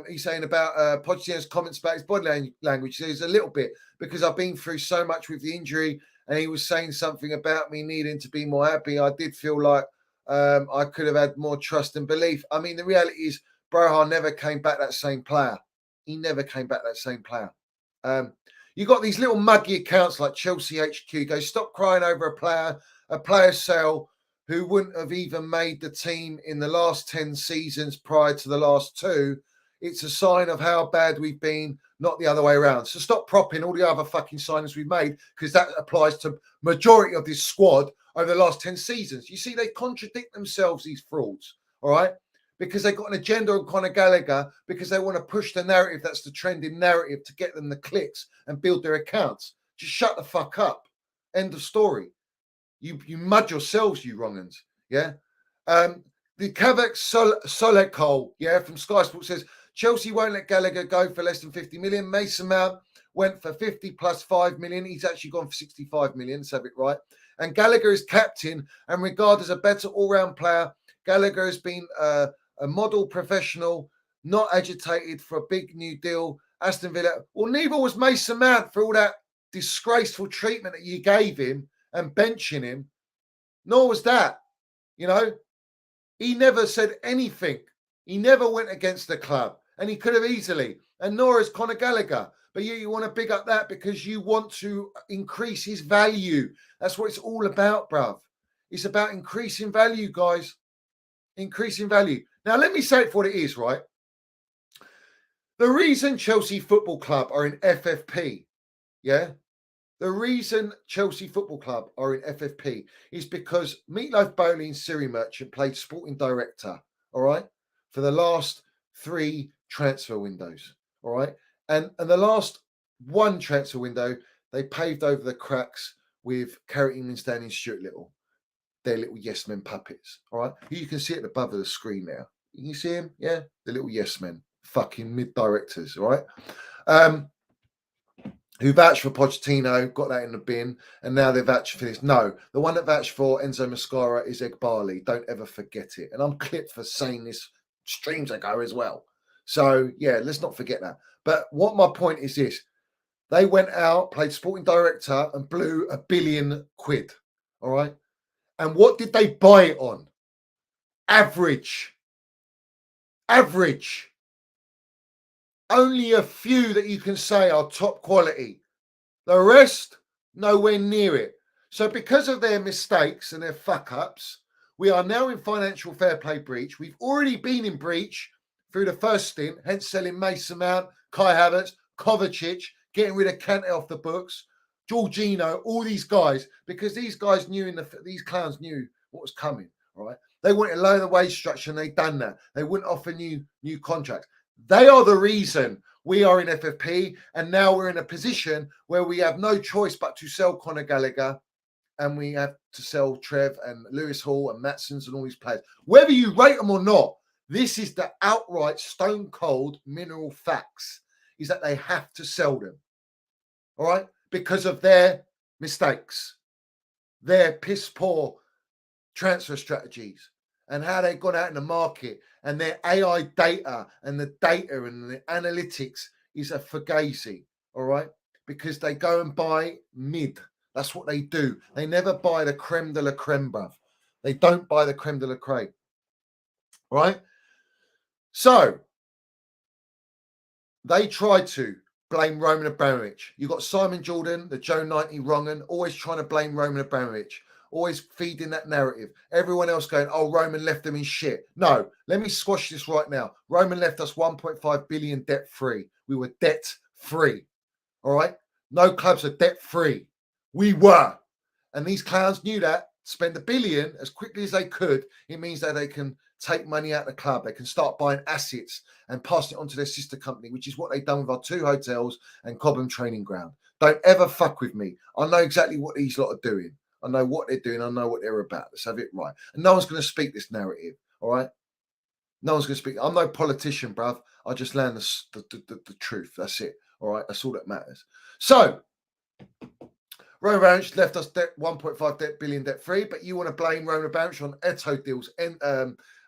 He's saying about Pochettino's comments about his body language. There's a little bit because I've been through so much with the injury, and he was saying something about me needing to be more happy. I did feel like I could have had more trust and belief. I mean, the reality is Brohar never came back that same player. He never came back that same player. You got these little muggy accounts like Chelsea HQ go, stop crying over a player sale who wouldn't have even made the team in the last 10 seasons prior to the last 2. It's a sign of how bad we've been, not the other way around. So stop propping all the other fucking signings we've made, because that applies to majority of this squad over the last 10 seasons. You see, they contradict themselves, these frauds, all right? Because they've got an agenda on Conor Gallagher, because they want to push the narrative that's the trending narrative to get them the clicks and build their accounts. Just shut the fuck up. End of story. You mud yourselves, you wrong'uns. Yeah. The Kavak Solekol, from Sky Sports says Chelsea won't let Gallagher go for less than 50 million. Mason Mount went for 50 plus 5 million. He's actually gone for 65 million. Let's have it right. And Gallagher is captain and regarded as a better all-round player. Gallagher has been a model professional, not agitated for a big new deal. Aston Villa. Well, neither was Mason Mount for all that disgraceful treatment that you gave him and benching him. Nor was that. He never said anything. He never went against the club, and he could have easily. And nor has Conor Gallagher. But you want to big up that because you want to increase his value. That's what it's all about, bruv. It's about increasing value, guys. Increasing value. Now, let me say it for what it is, right? The reason Chelsea Football Club are in FFP, the reason Chelsea Football Club are in FFP is because Meatloaf Bowley and Siri Merchant played sporting director, all right, for the last 3 transfer windows, all right? And the last 1 transfer window, they paved over the cracks with Carrot England standing Stuart Little. They're little yes men puppets, all right? You can see it above the screen now. You can see him, yeah? The little yes men, fucking mid-directors, all right? Who vouched for Pochettino, got that in the bin, and now they've vouched for this. No, the one that vouched for Enzo Mascara is Egbali. Don't ever forget it. And I'm clipped for saying this streams ago as well. So, yeah, let's not forget that. But what my point is this. They went out, played sporting director, and blew £1 billion. All right. And what did they buy it on? Average. Average. Only a few that you can say are top quality. The rest, nowhere near it. So because of their mistakes and their fuck-ups, we are now in financial fair play breach. We've already been in breach through the first stint, hence selling Mason Mount, Kai Havertz, Kovacic, getting rid of Kante off the books, Jorginho, all these guys, because these guys knew, these clowns knew what was coming, right? They wanted to lower the wage structure and they've done that. They wouldn't offer new contracts. They are the reason we are in FFP, and now we're in a position where we have no choice but to sell Conor Gallagher, and we have to sell Trev and Lewis Hall and Matsons and all these players. Whether you rate them or not, this is the outright stone cold mineral facts, is that they have to sell them. All right? Because of their mistakes, their piss poor transfer strategies, and how they've gone out in the market, and their AI data and the data and the analytics is a fugazi, all right? Because they go and buy mid. That's what they do. They never buy the creme de la creme, bruv. They don't buy the creme de la creme, right? So they try to blame Roman Abramovich. You got Simon Jordan, the Joe 90 wrong'un, always trying to blame Roman Abramovich. Always feeding that narrative. Everyone else going, oh, Roman left them in shit. No, let me squash this right now. Roman left us 1.5 billion debt free. We were debt free. All right? No clubs are debt free. We were. And these clowns knew that. Spend $1 billion as quickly as they could. It means that they can take money out of the club. They can start buying assets and pass it on to their sister company, which is what they've done with our 2 hotels and Cobham training ground. Don't ever fuck with me. I know exactly what these lot are doing. I know what they're doing. I know what they're about. Let's have it right. And no one's going to speak this narrative. All right? No one's going to speak. I'm no politician, bruv. I just learn the truth. That's it. All right? That's all that matters. So, Roman Abramovich left us 1.5 billion debt free, but you want to blame Roman Abramovich on Eto'o deals,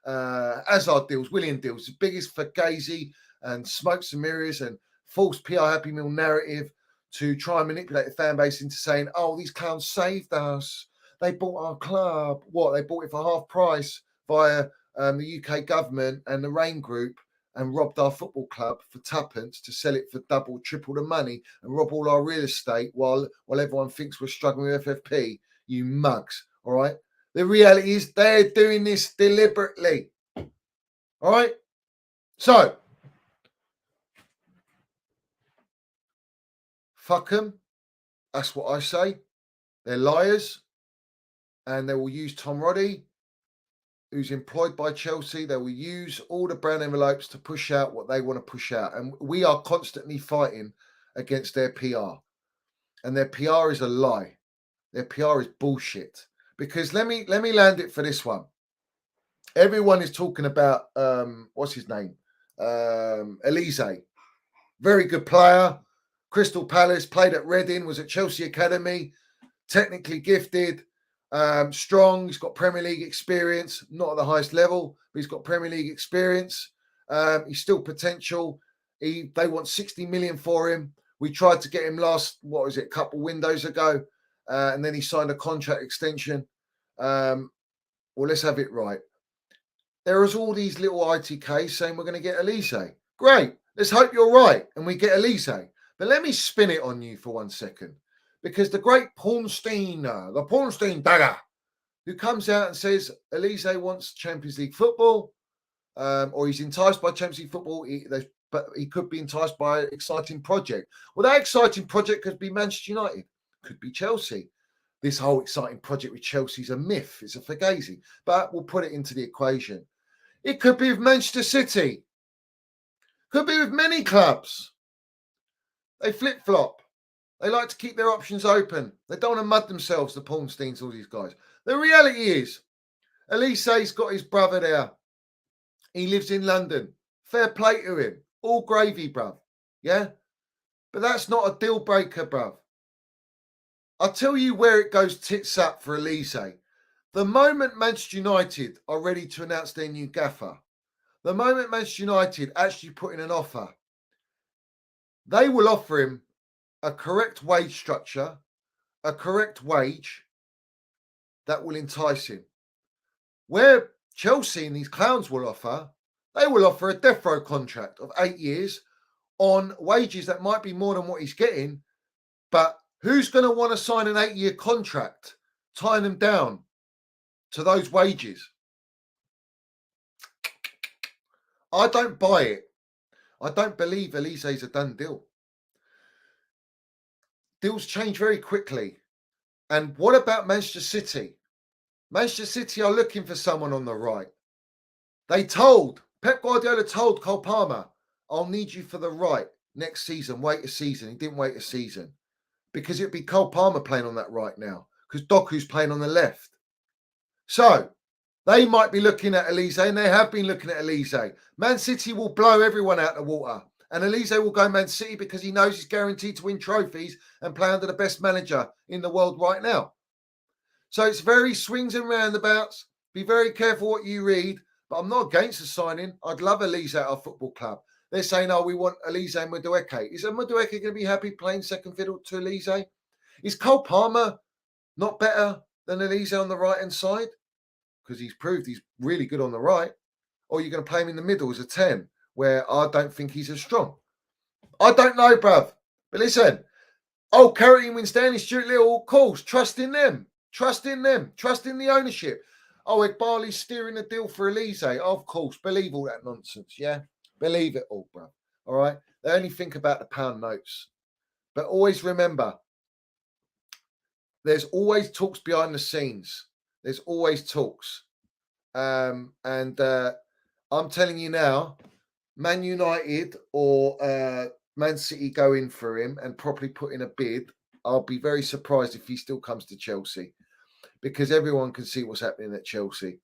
Hazard deals, Willian deals, the biggest fugazi and smokes and mirrors and false PR Happy Meal narrative to try and manipulate the fan base into saying, oh, these clowns saved us. They bought our club. What? They bought it for half price via the UK government and the Rain Group, and robbed our football club for tuppence to sell it for double, triple the money and rob all our real estate while everyone thinks we're struggling with FFP. You mugs, all right? The reality is they're doing this deliberately, all right? So, fuck them. That's what I say. They're liars, and they will use Tom Roddy, who's employed by Chelsea. They will use all the brown envelopes to push out what they want to push out. And we are constantly fighting against their PR. And their PR is a lie. Their PR is bullshit. Because let me land it for this one. Everyone is talking about, what's his name? Olisé. Very good player. Crystal Palace, played at Reading, was at Chelsea Academy. Technically gifted. Strong, he's got Premier League experience, not at the highest level, but he's got Premier League experience. He's still potential. They want 60 million for him. We tried to get him a couple windows ago, and then he signed a contract extension. Well, let's have it right. There is all these little ITKs saying we're going to get Olisé. Great. Let's hope you're right and we get Olisé. But let me spin it on you for 1 second. Because the great Pornstein, the Pornstein dagger, who comes out and says Olisé wants Champions League football, or he's enticed by Champions League football, but he could be enticed by an exciting project. Well, that exciting project could be Manchester United, could be Chelsea. This whole exciting project with Chelsea is a myth. It's a fugazi. But we'll put it into the equation. It could be with Manchester City. Could be with many clubs. They flip-flop. They like to keep their options open. They don't want to mud themselves, the Pornsteins, all these guys. The reality is, Olisé's got his brother there. He lives in London. Fair play to him. All gravy, bruv. Yeah? But that's not a deal breaker, bruv. I'll tell you where it goes tits up for Olisé. The moment Manchester United are ready to announce their new gaffer, the moment Manchester United actually put in an offer, they will offer him a correct wage structure, a correct wage, that will entice him. Where Chelsea and these clowns will offer, they will offer a death row contract of 8 years on wages that might be more than what he's getting. But who's going to want to sign an 8-year contract, tying them down to those wages? I don't buy it. I don't believe Olisé's a done deal. Deals change very quickly. And what about Manchester City? Manchester City are looking for someone on the right. Pep Guardiola told Cole Palmer, I'll need you for the right next season. Wait a season. He didn't wait a season because it'd be Cole Palmer playing on that right now because Doku's playing on the left. So they might be looking at Olisé, and they have been looking at Olisé. Man City will blow everyone out of the water. And Olisé will go Man City because he knows he's guaranteed to win trophies and play under the best manager in the world right now. So it's very swings and roundabouts. Be very careful what you read. But I'm not against the signing. I'd love Olisé at our football club. They're saying, we want Olisé and Mediocrity. Is Mediocrity going to be happy playing second fiddle to Olisé? Is Cole Palmer not better than Olisé on the right-hand side? Because he's proved he's really good on the right. Or you're going to play him in the middle as a 10, where I don't think he's as strong. I don't know, bruv. But listen, Carrington wins down, Stuart Little, of course, trust in them. Trust in them. Trust in the ownership. Barley's steering the deal for Olisé. Of course, believe all that nonsense, yeah? Believe it all, bruv. All right? They only think about the pound notes. But always remember, there's always talks behind the scenes. There's always talks. I'm telling you now, Man United or Man City go in for him and properly put in a bid. I'll be very surprised if he still comes to Chelsea because everyone can see what's happening at Chelsea.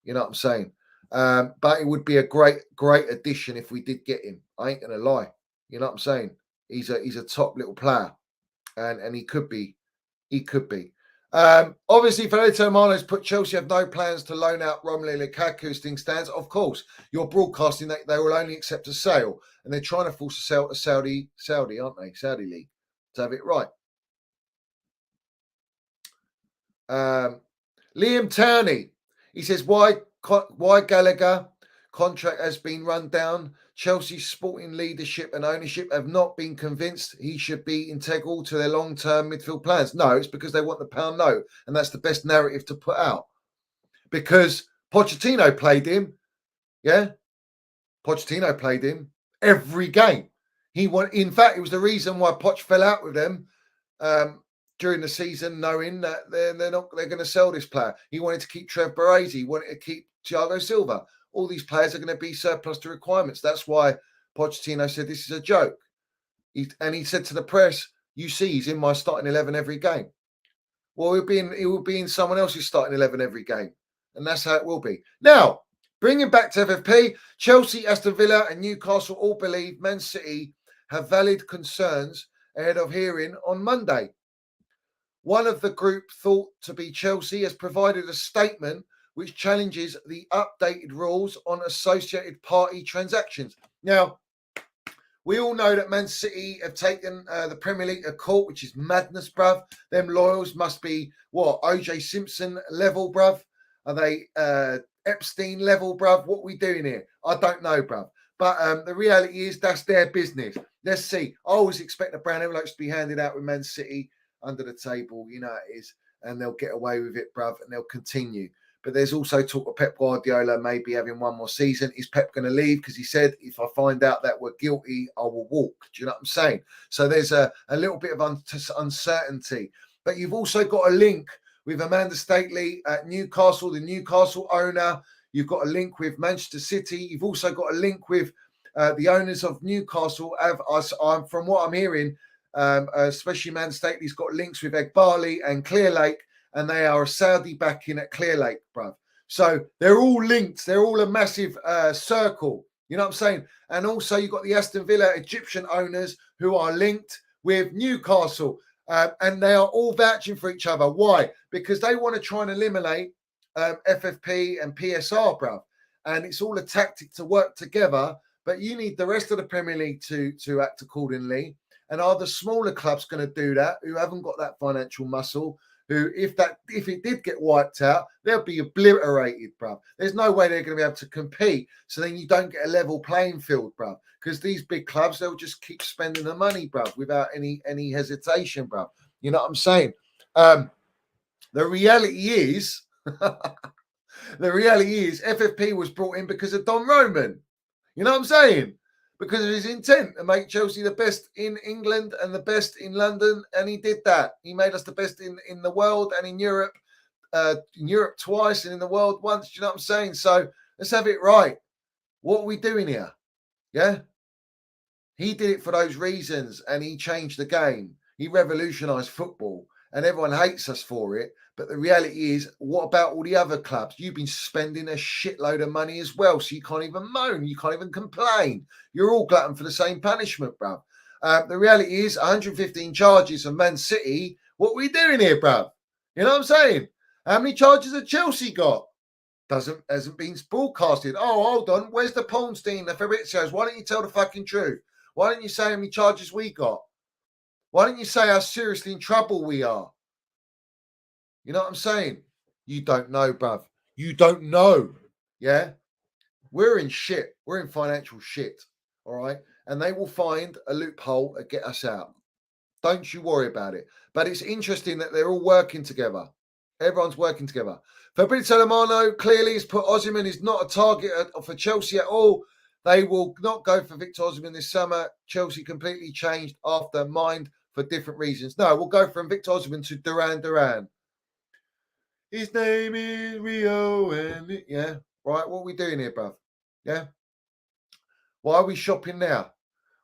You know what I'm saying? But it would be a great addition if we did get him. I ain't going to lie. You know what I'm saying? He's a top little player and he could be. Obviously, Federico Romano's put Chelsea have no plans to loan out Romelu Lukaku as things stands. Of course, you're broadcasting that they will only accept a sale, and they're trying to force a sale to Saudi, aren't they? Saudi League to have it right. Liam Towney, he says, why Gallagher contract has been run down? Chelsea's sporting leadership and ownership have not been convinced he should be integral to their long-term midfield plans. No, it's because they want the pound note, and that's the best narrative to put out. Because Pochettino played him, yeah? Pochettino played him every game. In fact, it was the reason why Poch fell out with them during the season, knowing that they're going to sell this player. He wanted to keep Trev Baresi. He wanted to keep Thiago Silva. All these players are going to be surplus to requirements. That's why Pochettino said this is a joke. He said to the press, you see, he's in my starting 11 every game. Well, he will be in someone else's starting 11 every game. And that's how it will be. Now, bringing back to FFP, Chelsea, Aston Villa and Newcastle all believe Man City have valid concerns ahead of hearing on Monday. One of the group thought to be Chelsea has provided a statement which challenges the updated rules on associated party transactions. Now, we all know that Man City have taken the Premier League to court, which is madness, bruv. Them loyals must be, O.J. Simpson level, bruv? Are they Epstein level, bruv? What are we doing here? I don't know, bruv. But the reality is that's their business. Let's see. I always expect the brown envelopes to be handed out with Man City under the table. You know it is. And they'll get away with it, bruv, and they'll continue. But there's also talk of Pep Guardiola maybe having one more season. Is Pep going to leave? Because he said, if I find out that we're guilty, I will walk. Do you know what I'm saying? So there's a little bit of uncertainty. But you've also got a link with Amanda Stately at Newcastle, the Newcastle owner. You've got a link with Manchester City. You've also got a link with the owners of Newcastle. From what I'm hearing, especially Amanda Stately's got links with Egbali and Clear Lake. And they are a Saudi backing at Clear Lake, bruv. So they're all linked. They're all a massive circle. You know what I'm saying? And also you've got the Aston Villa Egyptian owners who are linked with Newcastle. And they are all vouching for each other. Why? Because they want to try and eliminate FFP and PSR, bruv. And it's all a tactic to work together. But you need the rest of the Premier League to act accordingly. And are the smaller clubs going to do that who haven't got that financial muscle? who, if it did get wiped out, they'll be obliterated, bruv. There's no way they're going to be able to compete. So then you don't get a level playing field, bruv. Because these big clubs, they'll just keep spending the money, bruv, without any hesitation, bruv. You know what I'm saying? The reality is, FFP was brought in because of Don Roman. You know what I'm saying? Because of his intent to make Chelsea the best in England and the best in London, and he did that. He made us the best in the world and in Europe twice and in the world once. Do you know what I'm saying? So let's have it right. What are we doing here? Yeah? He did it for those reasons, and he changed the game. He revolutionised football, and everyone hates us for it. But the reality is, what about all the other clubs? You've been spending a shitload of money as well, so you can't even moan. You can't even complain. You're all glutton for the same punishment, bruv. The reality is, 115 charges of Man City. What are we doing here, bruv? You know what I'm saying? How many charges have Chelsea got? Hasn't been broadcasted. Oh, hold on. Where's the Pornstein, the Fabrizios? Why don't you tell the fucking truth? Why don't you say how many charges we got? Why don't you say how seriously in trouble we are? You know what I'm saying? You don't know, bruv. You don't know. Yeah? We're in shit. We're in financial shit. All right? And they will find a loophole to get us out. Don't you worry about it. But it's interesting that they're all working together. Everyone's working together. Fabrizio Romano clearly has put Osimhen is not a target for Chelsea at all. They will not go for Victor Osimhen this summer. Chelsea completely changed after mind for different reasons. No, we'll go from Victor Osimhen to Duran. His name is Rio, and yeah, right. What are we doing here, bruv? Yeah. Why are we shopping now?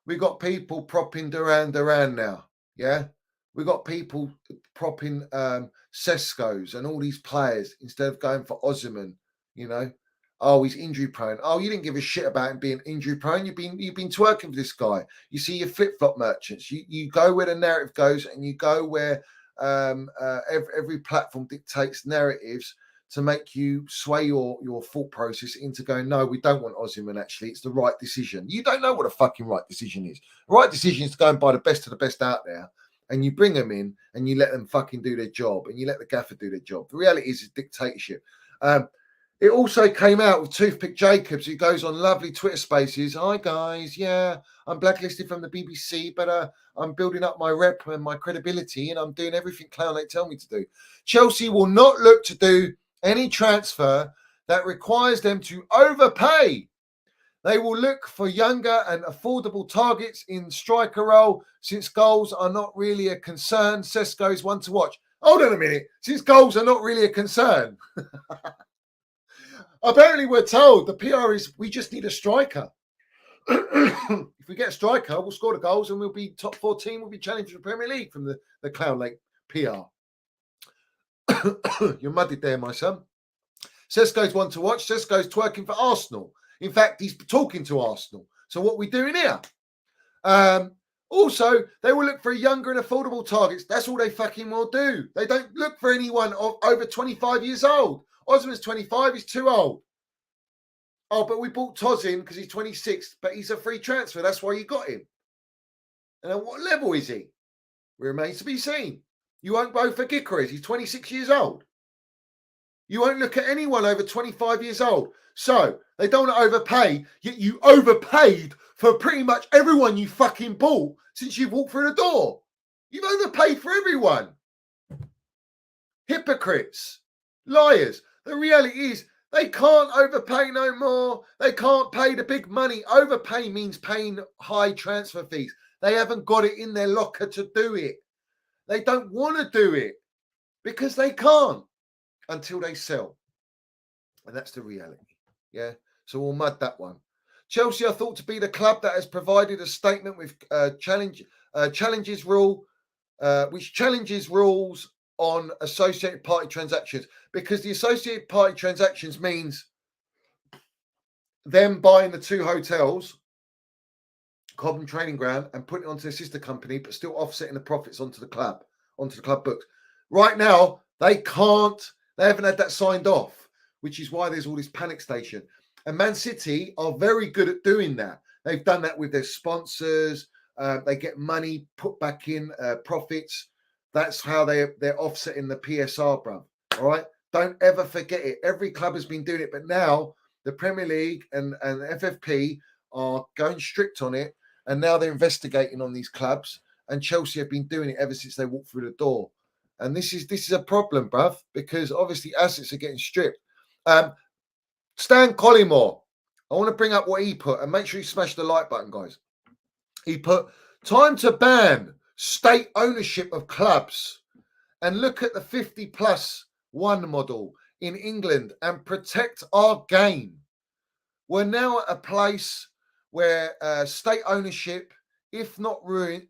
We got people propping Duran now. Yeah. We got people propping Sesco's and all these players instead of going for Osimhen. You know, oh, he's injury prone. Oh, you didn't give a shit about him being injury prone. You've been twerking for this guy. You see your flip flop merchants. You go where the narrative goes, and you go where every platform dictates narratives to make you sway your thought process into going, no, we don't want Osimhen. Actually, it's the right decision. You don't know what a fucking right decision is. The right decision is to go and buy the best of the best out there, and you bring them in and you let them fucking do their job, and you let the gaffer do their job. The reality is it's dictatorship. It also came out with Toothpick Jacobs, who goes on lovely Twitter spaces. Hi, guys. Yeah, I'm blacklisted from the BBC, but I'm building up my rep and my credibility, and I'm doing everything Clown they tell me to do. Chelsea will not look to do any transfer that requires them to overpay. They will look for younger and affordable targets in striker role, since goals are not really a concern. Sesco is one to watch. Hold on a minute. Since goals are not really a concern. Apparently, we're told the PR is we just need a striker. If we get a striker, we'll score the goals and we'll be top 14. We'll be challenging the Premier League from the Clown Lake PR. You're muddied there, my son. Sesco's one to watch. Sesco's twerking for Arsenal. In fact, he's talking to Arsenal. So what are we doing here? Also, they will look for younger and affordable targets. That's all they fucking will do. They don't look for anyone over 25 years old. Osimhen's 25, he's too old. Oh, but we bought Toz in because he's 26, but he's a free transfer. That's why you got him. And at what level is he? It remains to be seen. You won't go for Gyökeres. He's 26 years old. You won't look at anyone over 25 years old. So they don't want to overpay, yet you overpaid for pretty much everyone you fucking bought since you walked through the door. You've overpaid for everyone. Hypocrites. Liars. The reality is they can't overpay no more. They can't pay the big money. Overpay means paying high transfer fees. They haven't got it in their locker to do it. They don't want to do it because they can't until they sell. And that's the reality. Yeah. So we'll mud that one. Chelsea are thought to be the club that has provided a statement with challenges rules on associated party transactions, because the associated party transactions means them buying the two hotels, Cobham Training Ground, and putting it onto a sister company, but still offsetting the profits onto the club books. Right now, they haven't had that signed off, which is why there's all this panic station. And Man City are very good at doing that. They've done that with their sponsors. They get money put back in, profits. That's how they're offsetting the PSR, bruv. All right? Don't ever forget it. Every club has been doing it, but now the Premier League and FFP are going strict on it, and now they're investigating on these clubs, and Chelsea have been doing it ever since they walked through the door. And this is a problem, bruv, because obviously assets are getting stripped. Stan Collymore, I want to bring up what he put, and make sure you smash the like button, guys. He put, time to ban state ownership of clubs and look at the 50+1 model in England and protect our game. We're now at a place where state ownership, if not reined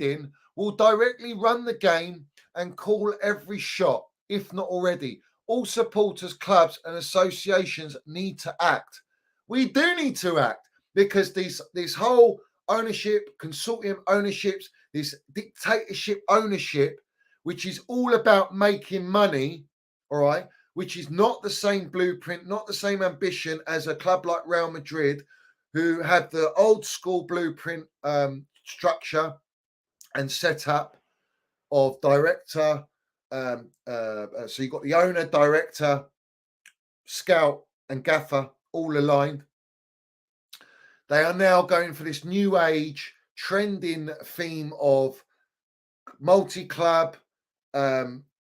in, will directly run the game and call every shot, if not already. All supporters, clubs and associations need to act. We do need to act, because this whole ownership, consortium ownerships, this dictatorship ownership, which is all about making money, all right, which is not the same blueprint, not the same ambition as a club like Real Madrid, who had the old school blueprint structure and setup of director. So you've got the owner, director, scout and gaffer all aligned. They are now going for this new age trending theme of multi-club, maximizing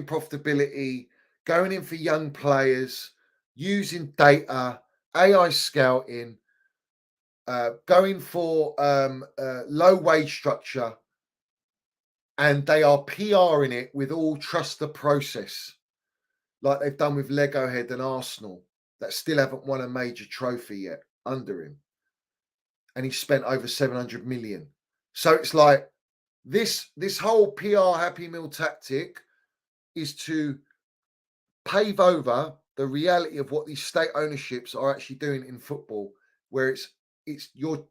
profitability, going in for young players, using data, AI scouting, going for low wage structure, and they are PRing it with all trust the process, like they've done with Lego Head and Arsenal, that still haven't won a major trophy yet under him. And he spent over 700 million. So it's like this whole PR Happy Meal tactic is to pave over the reality of what these state ownerships are actually doing in football, where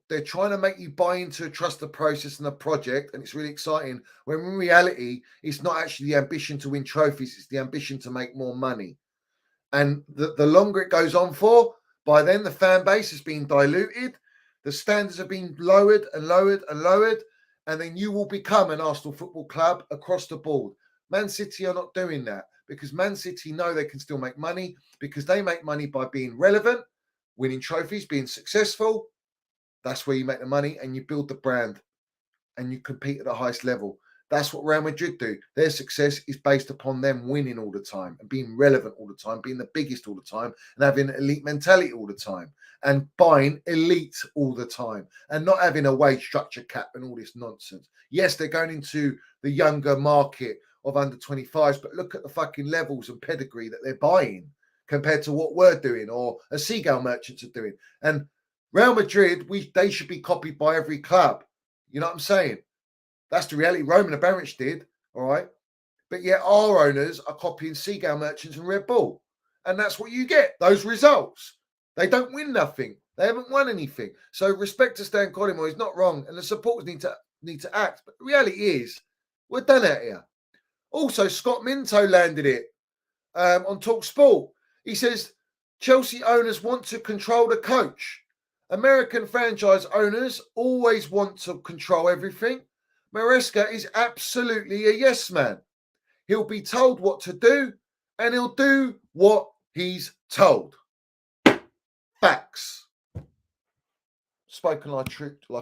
they're trying to make you buy into trust the process and the project, and it's really exciting, when in reality it's not actually the ambition to win trophies, it's the ambition to make more money. And the longer it goes on for, by then the fan base has been diluted, the standards have been lowered and lowered and lowered, and then you will become an Arsenal Football Club across the board. Man City are not doing that, because Man City know they can still make money, because they make money by being relevant, winning trophies, being successful. That's where you make the money, and you build the brand, and you compete at the highest level. That's what Real Madrid do. Their success is based upon them winning all the time and being relevant all the time, being the biggest all the time, and having elite mentality all the time, and buying elite all the time, and not having a wage structure cap and all this nonsense. Yes, they're going into the younger market of under 25s, but look at the fucking levels and pedigree that they're buying compared to what we're doing or a Seagull Merchants are doing. And Real Madrid, they should be copied by every club. You know what I'm saying? That's the reality. Roman Abramovich did, all right? But yet our owners are copying Seagull Merchants and Red Bull. And that's what you get, those results. They don't win nothing. They haven't won anything. So respect to Stan Collymore, he's not wrong. And the supporters need to act. But the reality is, we're done out here. Also, Scott Minto landed it on Talk Sport. He says, Chelsea owners want to control the coach. American franchise owners always want to control everything. Maresca is absolutely a yes man. He'll be told what to do, and he'll do what he's told. Facts. Spoken like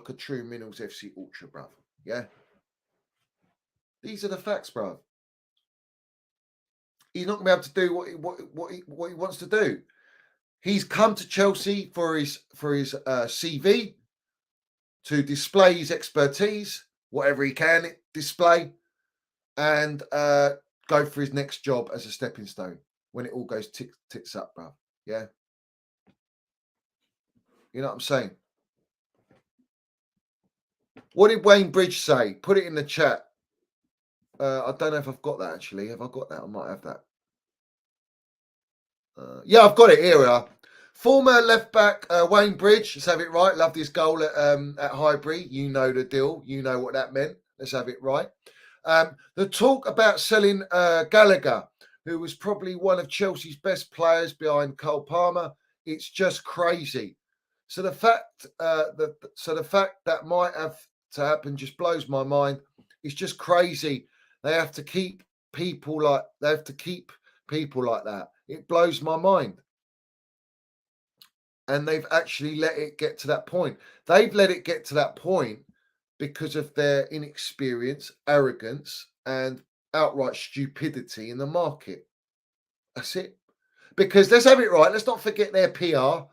a true MineralsFC ultra, bruv. Yeah? These are the facts, bruv. He's not going to be able to do what he wants to do. He's come to Chelsea for his CV, to display his expertise, whatever he can display, and go for his next job as a stepping stone when it all goes tits up, bro. Yeah? You know what I'm saying? What did Wayne Bridge say? Put it in the chat. I don't know if I've got that, actually. Have I got that? I might have that. Yeah, I've got it here. Former left back Wayne Bridge. Let's have it right. Loved his goal at Highbury. You know the deal. You know what that meant. Let's have it right. The talk about selling Gallagher, who was probably one of Chelsea's best players behind Cole Palmer, it's just crazy. So the fact that might have to happen just blows my mind. It's just crazy. They have to keep people like that. It blows my mind. And they've actually let it get to that point. They've let it get to that point because of their inexperience, arrogance, and outright stupidity in the market. That's it. Because let's have it right. Let's not forget their PR.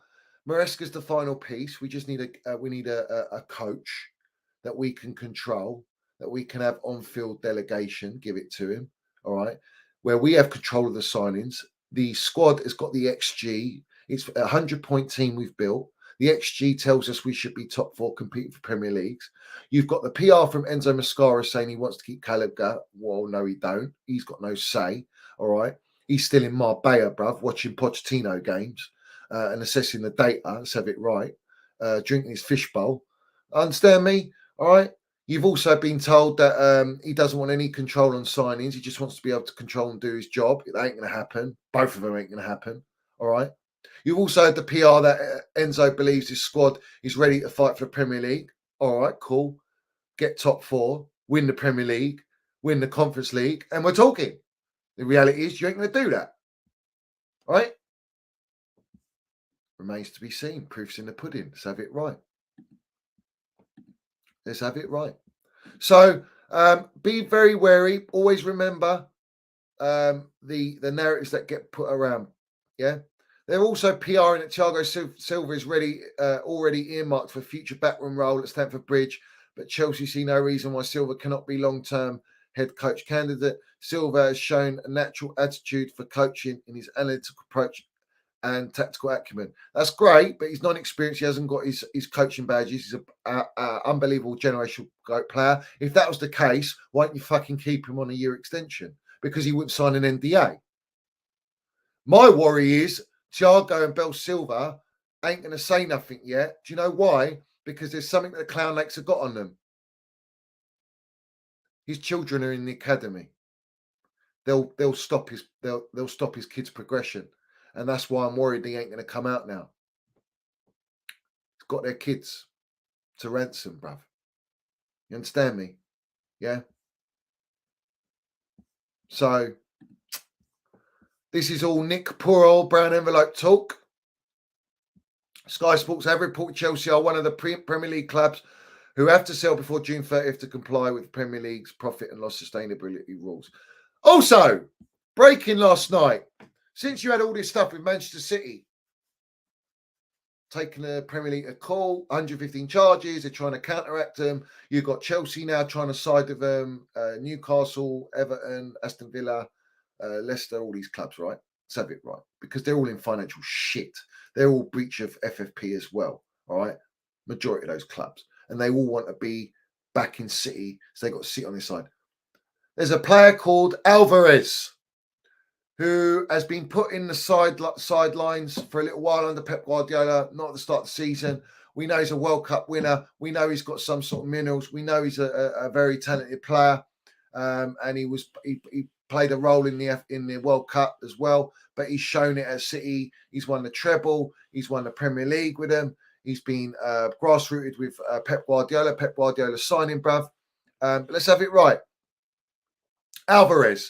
Maresca's the final piece. We just need a coach that we can control, that we can have on-field delegation. Give it to him. All right, where we have control of the signings. The squad has got the XG. It's a 100-point team we've built. The XG tells us we should be top 4 competing for Premier Leagues. You've got the PR from Enzo Mascara saying he wants to keep Caleb. Well, no, he don't. He's got no say. All right. He's still in Marbella, bruv, watching Pochettino games and assessing the data. Let's have it right. Drinking his fishbowl. Understand me? All right. You've also been told that he doesn't want any control on signings. He just wants to be able to control and do his job. It ain't going to happen. Both of them ain't going to happen. All right. You've also had the PR that Enzo believes his squad is ready to fight for the Premier League. All right, cool. Get top 4, win the Premier League, win the Conference League, and we're talking. The reality is you ain't going to do that. All right? Remains to be seen. Proof's in the pudding. Let's have it right. Let's have it right. So be very wary. Always remember the narratives that get put around. Yeah? They're also PRing that Thiago Silva is already earmarked for future backroom role at Stamford Bridge, but Chelsea see no reason why Silva cannot be long-term head coach candidate. Silva has shown a natural attitude for coaching in his analytical approach and tactical acumen. That's great, but he's non-experienced. He hasn't got his coaching badges. He's an unbelievable generational player. If that was the case, why don't you fucking keep him on a year extension? Because he wouldn't sign an NDA. My worry is Thiago and Bel Silva ain't going to say nothing yet. Do you know why? Because there's something that the Clown Lakes have got on them. His children are in the academy. They'll stop his kids' progression, and that's why I'm worried they ain't going to come out now. He's got their kids to ransom, bruv. You understand me? Yeah. So this is all Nick poor old brown envelope talk. Sky Sports have reported Chelsea are one of the Premier League clubs who have to sell before June 30th to comply with Premier League's profit and loss sustainability rules. Also, breaking last night, since you had all this stuff with Manchester City taking the Premier League a call, 115 charges, they're trying to counteract them. You've got Chelsea now trying to side with them, Newcastle, Everton, Aston Villa, Leicester, all these clubs, right? Let's have it right, because they're all in financial shit. They're all breach of FFP as well, all right? Majority of those clubs. And they all want to be back in City, so they've got to sit on this side. There's a player called Álvarez who has been put in the sidelines for a little while under Pep Guardiola, not at the start of the season. We know he's a World Cup winner. We know he's got some sort of minerals. We know he's a very talented player, and he played a role in the World Cup as well. But he's shown it at City. He's won the treble. He's won the Premier League with them. He's been grassrooted with Pep Guardiola. Pep Guardiola signing, bruv. But let's have it right. Álvarez.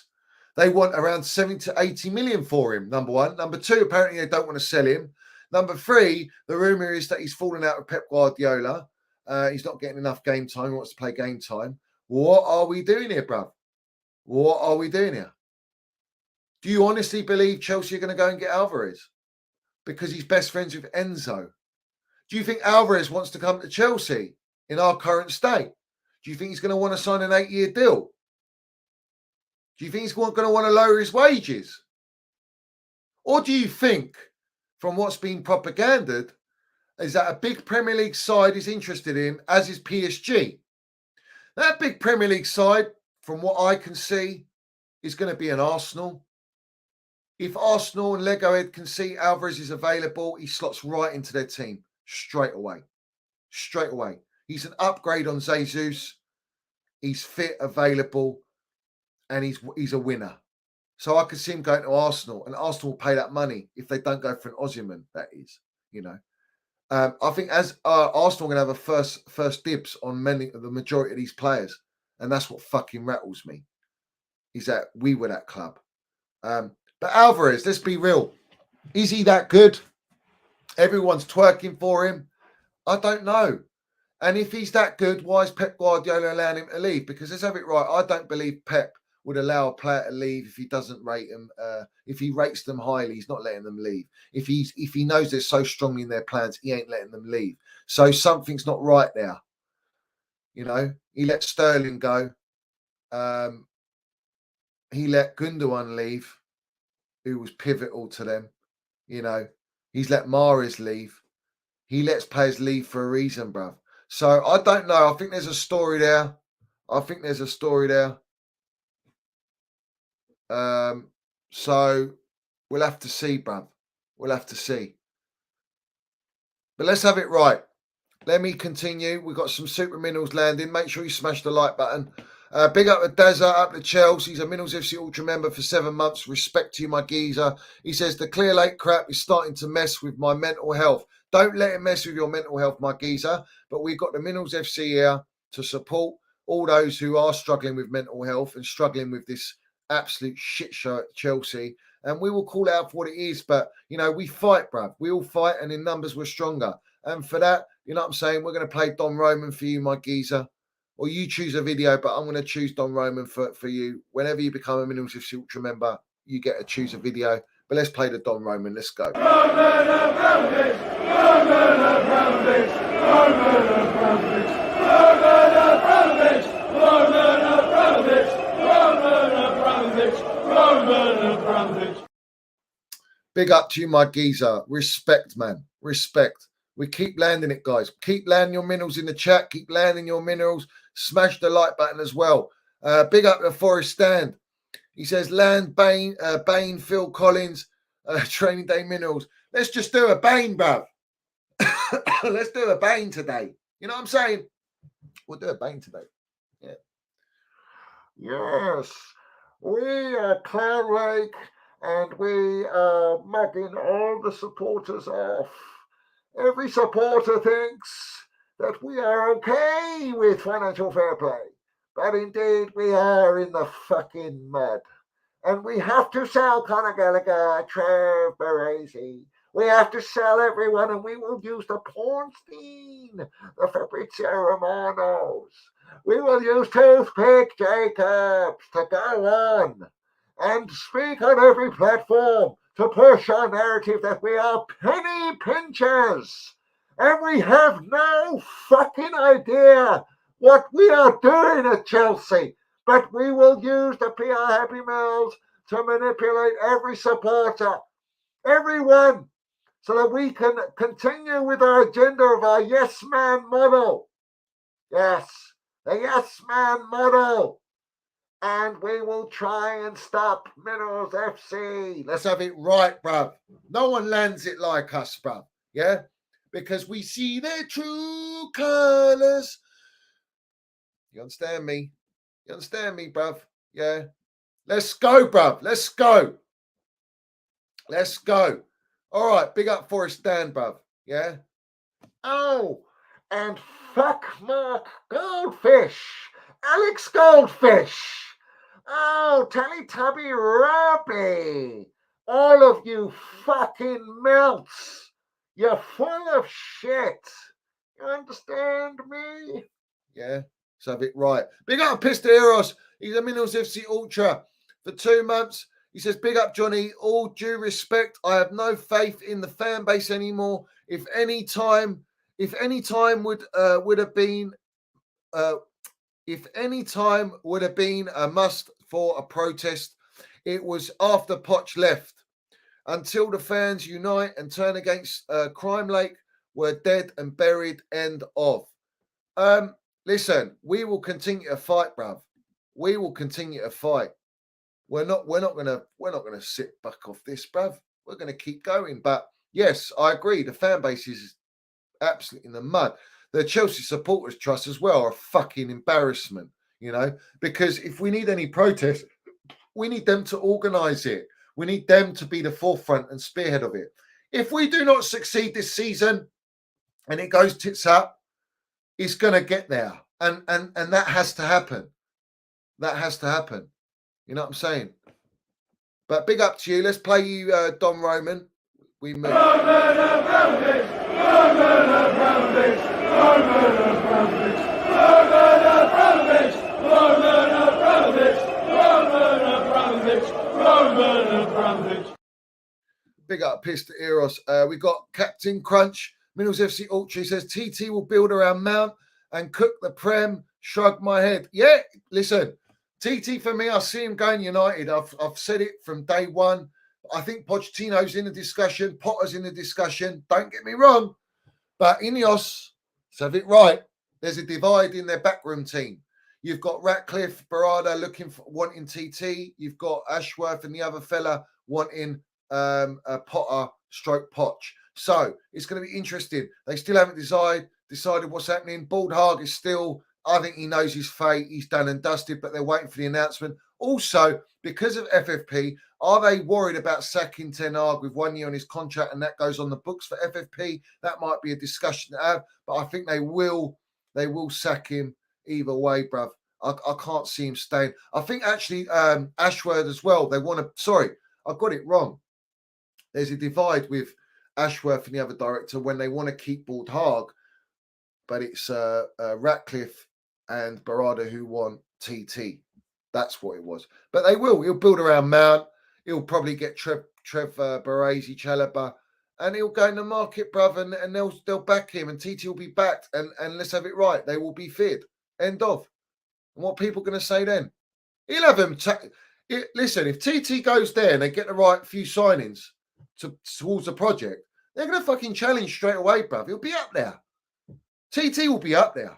They want around 70 to 80 million for him, number one. Number two, apparently they don't want to sell him. Number three, the rumour is that he's fallen out with Pep Guardiola. He's not getting enough game time. He wants to play game time. What are we doing here, bruv? What are we doing here? Do you honestly believe Chelsea are going to go and get Álvarez? Because he's best friends with Enzo. Do you think Álvarez wants to come to Chelsea in our current state? Do you think he's going to want to sign an 8-year deal? Do you think he's going to want to lower his wages? Or do you think, from what's been propaganded, is that a big Premier League side is interested in, as is PSG? That big Premier League side, from what I can see, is going to be an Arsenal. If Arsenal and Lego Head can see Álvarez is available, he slots right into their team straight away. Straight away. He's an upgrade on Jesus. He's fit, available, and he's a winner. So I could see him going to Arsenal, and Arsenal will pay that money if they don't go for an Osimhen, that is, you know. I think as Arsenal going to have a first dibs on the majority of these players, and that's what fucking rattles me. Is that we were that club. But Álvarez, let's be real. Is he that good? Everyone's twerking for him. I don't know. And if he's that good, why is Pep Guardiola allowing him to leave? Because let's have it right. I don't believe Pep would allow a player to leave if he doesn't rate them. If he rates them highly, he's not letting them leave. If he knows they're so strongly in their plans, he ain't letting them leave. So something's not right there. You know, he let Sterling go. He let Gundogan leave, who was pivotal to them. You know, he's let Mahrez leave. He lets players leave for a reason, bruv. So I don't know. I think there's a story there. So we'll have to see, bruv. We'll have to see. But let's have it right. Let me continue. We've got some super minerals landing. Make sure you smash the like button. Big up to Dazza, up to Chelsea. He's a Minerals FC Ultra member for 7 months. Respect to you, my geezer. He says, the Clear Lake crap is starting to mess with my mental health. Don't let it mess with your mental health, my geezer. But we've got the Minerals FC here to support all those who are struggling with mental health and struggling with this absolute shit show at Chelsea. And we will call out for what it is. But, you know, we fight, bruv. We all fight, and in numbers we're stronger. And for that, you know what I'm saying? We're going to play Don Roman for you, my geezer. Or you choose a video, but I'm going to choose Don Roman for you. Whenever you become a Minerals FC Ultra member, you get to choose a video. But let's play the Don Roman. Let's go. Roman Abramovich! Roman Abramovich! Roman Abramovich! Roman Abramovich! Roman Abramovich! Roman Abramovich! Roman Abramovich! Big up to you, my geezer. Respect, man. Respect. We keep landing it, guys. Keep landing your minerals in the chat. Keep landing your minerals. Smash the like button as well. Big up to Forest Stand. He says, land, Bain, Phil Collins, Training Day minerals. Let's just do a Bain, bruv. Let's do a Bain today. You know what I'm saying? We'll do a Bain today. Yeah. Yes. We are Cloud Lake, and we are mugging all the supporters off. Every supporter thinks that we are okay with financial fair play. But indeed, we are in the fucking mud. And we have to sell Conor Gallagher, Trev Baresi. We have to sell everyone, and we will use the Pornstein, the Fabrizio Romanos. We will use Toothpick Jacobs to go on and speak on every platform to push our narrative that we are penny pinchers. And we have no fucking idea what we are doing at Chelsea. But we will use the PR Happy Meals to manipulate every supporter, everyone, so that we can continue with our agenda of our yes man model. Yes, the yes man model. And we will try and stop Minerals FC. Let's have it right, bruv. No one lands it like us, bruv. Yeah? Because we see their true colours. You understand me? You understand me, bruv? Yeah? Let's go, bruv. Let's go. Let's go. All right, big up Forest Stand, bruv. Yeah? Oh, and fuck Mark Goldfish. Alex Goldfish. Oh, Teletubby Robbie. All of you fucking melts. You're full of shit. You understand me? Yeah, let's have it right. Big up Pisteros. He's a Minerals FC Ultra for 2 months. He says, big up Johnny. All due respect, I have no faith in the fan base anymore. If any time would have been a must for a protest, it was after Poch left. Until the fans unite and turn against Crime Lake, we're dead and buried. End of. Listen, we will continue to fight, bruv. We will continue to fight. We're not gonna sit back off this, bruv. We're gonna keep going. But yes, I agree. The fan base is absolutely in the mud. The Chelsea Supporters Trust as well are a fucking embarrassment, you know, because if we need any protest, we need them to organise it. We need them to be the forefront and spearhead of it. If we do not succeed this season, and it goes tits up, it's going to get there. And that has to happen. That has to happen. You know what I'm saying? But big up to you. Let's play you Don Roman. We move. Roman Abramovich! Roman Abramovich! Roman Abramovich! Roman Abramovich! Roman Abramovich! Roman Abramovich! Roman Abramovich! Big up, Pissed at Eros. We got Captain Crunch. MineralsFC Ultra says TT will build around Mount and cook the Prem. Shrug my head. Yeah, listen, TT for me, I see him going United. I've said it from day one. I think Pochettino's in the discussion. Potter's in the discussion. Don't get me wrong. But Ineos, let's have it right. There's a divide in their backroom team. You've got Ratcliffe, Barada wanting TT. You've got Ashworth and the other fella wanting Potter / Poch. So it's going to be interesting. They still haven't decided what's happening. Baldhag is still, I think he knows his fate. He's done and dusted, but they're waiting for the announcement. Also, because of FFP, are they worried about sacking Ten Hag with 1 year on his contract and that goes on the books for FFP? That might be a discussion to have, but I think they will sack him either way, bruv. I can't see him staying. I think actually Ashworth as well. They want to, sorry, I got it wrong. There's a divide with Ashworth and the other director when they want to keep Baldhag, but it's Ratcliffe and Barada who want TT. That's what it was. But they will. He'll build around Mount. He'll probably get Trev Baresi, Chalobah, and he'll go in the market, bruv, and they'll back him, and TT will be backed. And let's have it right. They will be feared. End of. And what people going to say then? He'll have them. Listen, if TT goes there and they get the right few signings towards the project, they're going to fucking challenge straight away, bruv. He'll be up there. TT will be up there.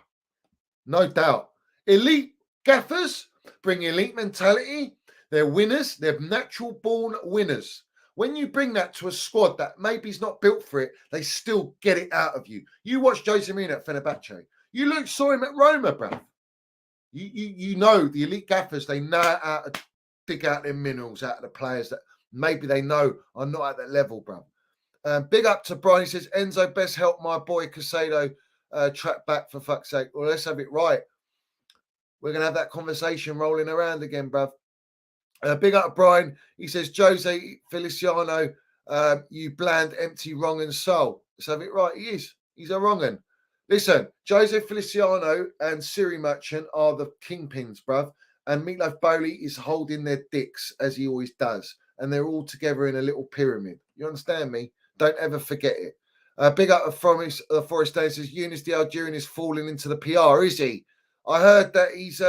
No doubt. Elite gaffers bring elite mentality. They're winners. They're natural born winners. When you bring that to a squad that maybe is not built for it, they still get it out of you. You watch Jose Mourinho at Fenerbahce. You saw him at Roma, bruv. You know the elite gaffers, they know how to dig out their minerals out of the players that maybe they know are not at that level, bruv. Big up to Brian. He says, Enzo, best help my boy Casado track back for fuck's sake. Well, let's have it right. We're going to have that conversation rolling around again, bruv. Big up to Brian. He says, Jose Feliciano, you bland, empty, wrong and soul. Let's have it right. He is. He's a wrong un. Listen, Jose Feliciano and Siri Merchant are the kingpins, bruv. And Meatloaf Bowley is holding their dicks, as he always does. And they're all together in a little pyramid. You understand me? Don't ever forget it. Big up from Forest Day says, Eunice the Algerian is falling into the PR, is he? I heard that he's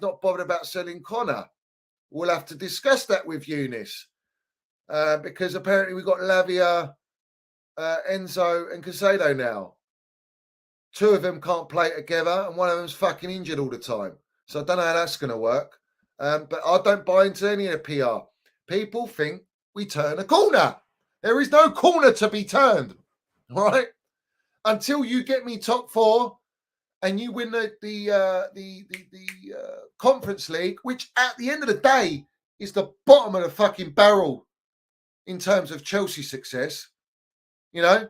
not bothered about selling Conor. We'll have to discuss that with Eunice. Because apparently we've got Lavia, Enzo and Casado now. Two of them can't play together and one of them's fucking injured all the time. So I don't know how that's going to work. But I don't buy into any of the PR. People think we turn a corner. There is no corner to be turned. All right? Until you get me top four and you win the Conference League, which at the end of the day is the bottom of the fucking barrel in terms of Chelsea success. You know?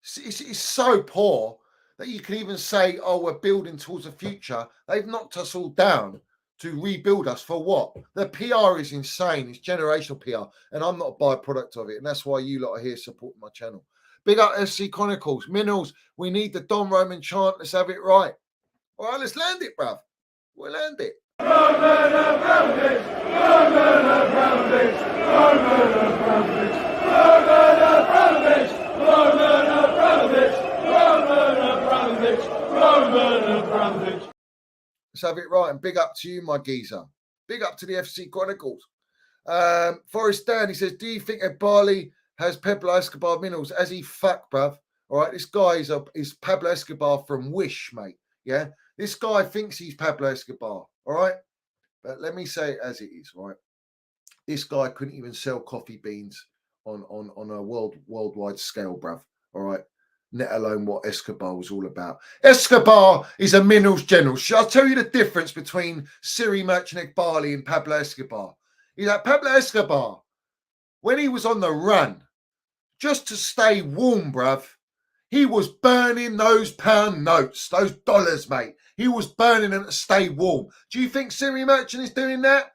It's so poor that you can even say, oh, we're building towards the future. They've knocked us all down to rebuild us for what? The PR is insane. It's generational PR. And I'm not a byproduct of it. And that's why you lot are here supporting my channel. Big up FC Chronicles. Minerals, we need the Don Roman chant. Let's have it right. All right, let's land it, bruv. We'll land it. Roman Abramovich! Roman Abramovich! Roman Abramovich! Roman Abramovich! Roman Abramovich! Roman Abramovich! Roman Abramovich! Let's have it right. And big up to you, my geezer. Big up to the FC Chronicles. Forrest Dan, he says, do you think Ebali has Pablo Escobar minerals? As he fuck, bruv. All right, this guy is Pablo Escobar from Wish, mate. Yeah, this guy thinks he's Pablo Escobar. All right, but let me say it as it is. Right, this guy couldn't even sell coffee beans on a worldwide scale, bruv. All right, let alone what Escobar was all about. Escobar is a minerals general. Shall I tell you the difference between Siri Merchant Bali and Pablo Escobar? He's like Pablo Escobar when he was on the run, just to stay warm, bruv. He was burning those pound notes, those dollars, mate. He was burning them to stay warm. Do you think Siri Merchant is doing that?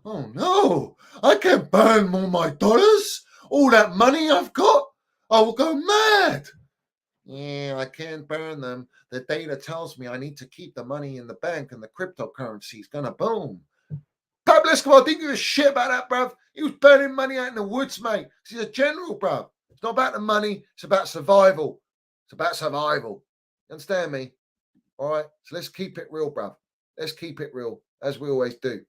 Oh, no. I can't burn all my dollars. All that money I've got. I will go mad. Yeah, I can't burn them. The data tells me I need to keep the money in the bank and the cryptocurrency is going to boom. Pablo Escobar didn't give a shit about that, bruv. He was burning money out in the woods, mate. He's a general, bruv. It's not about the money. It's about survival. It's about survival. You understand me? All right? So let's keep it real, bruv. Let's keep it real, as we always do.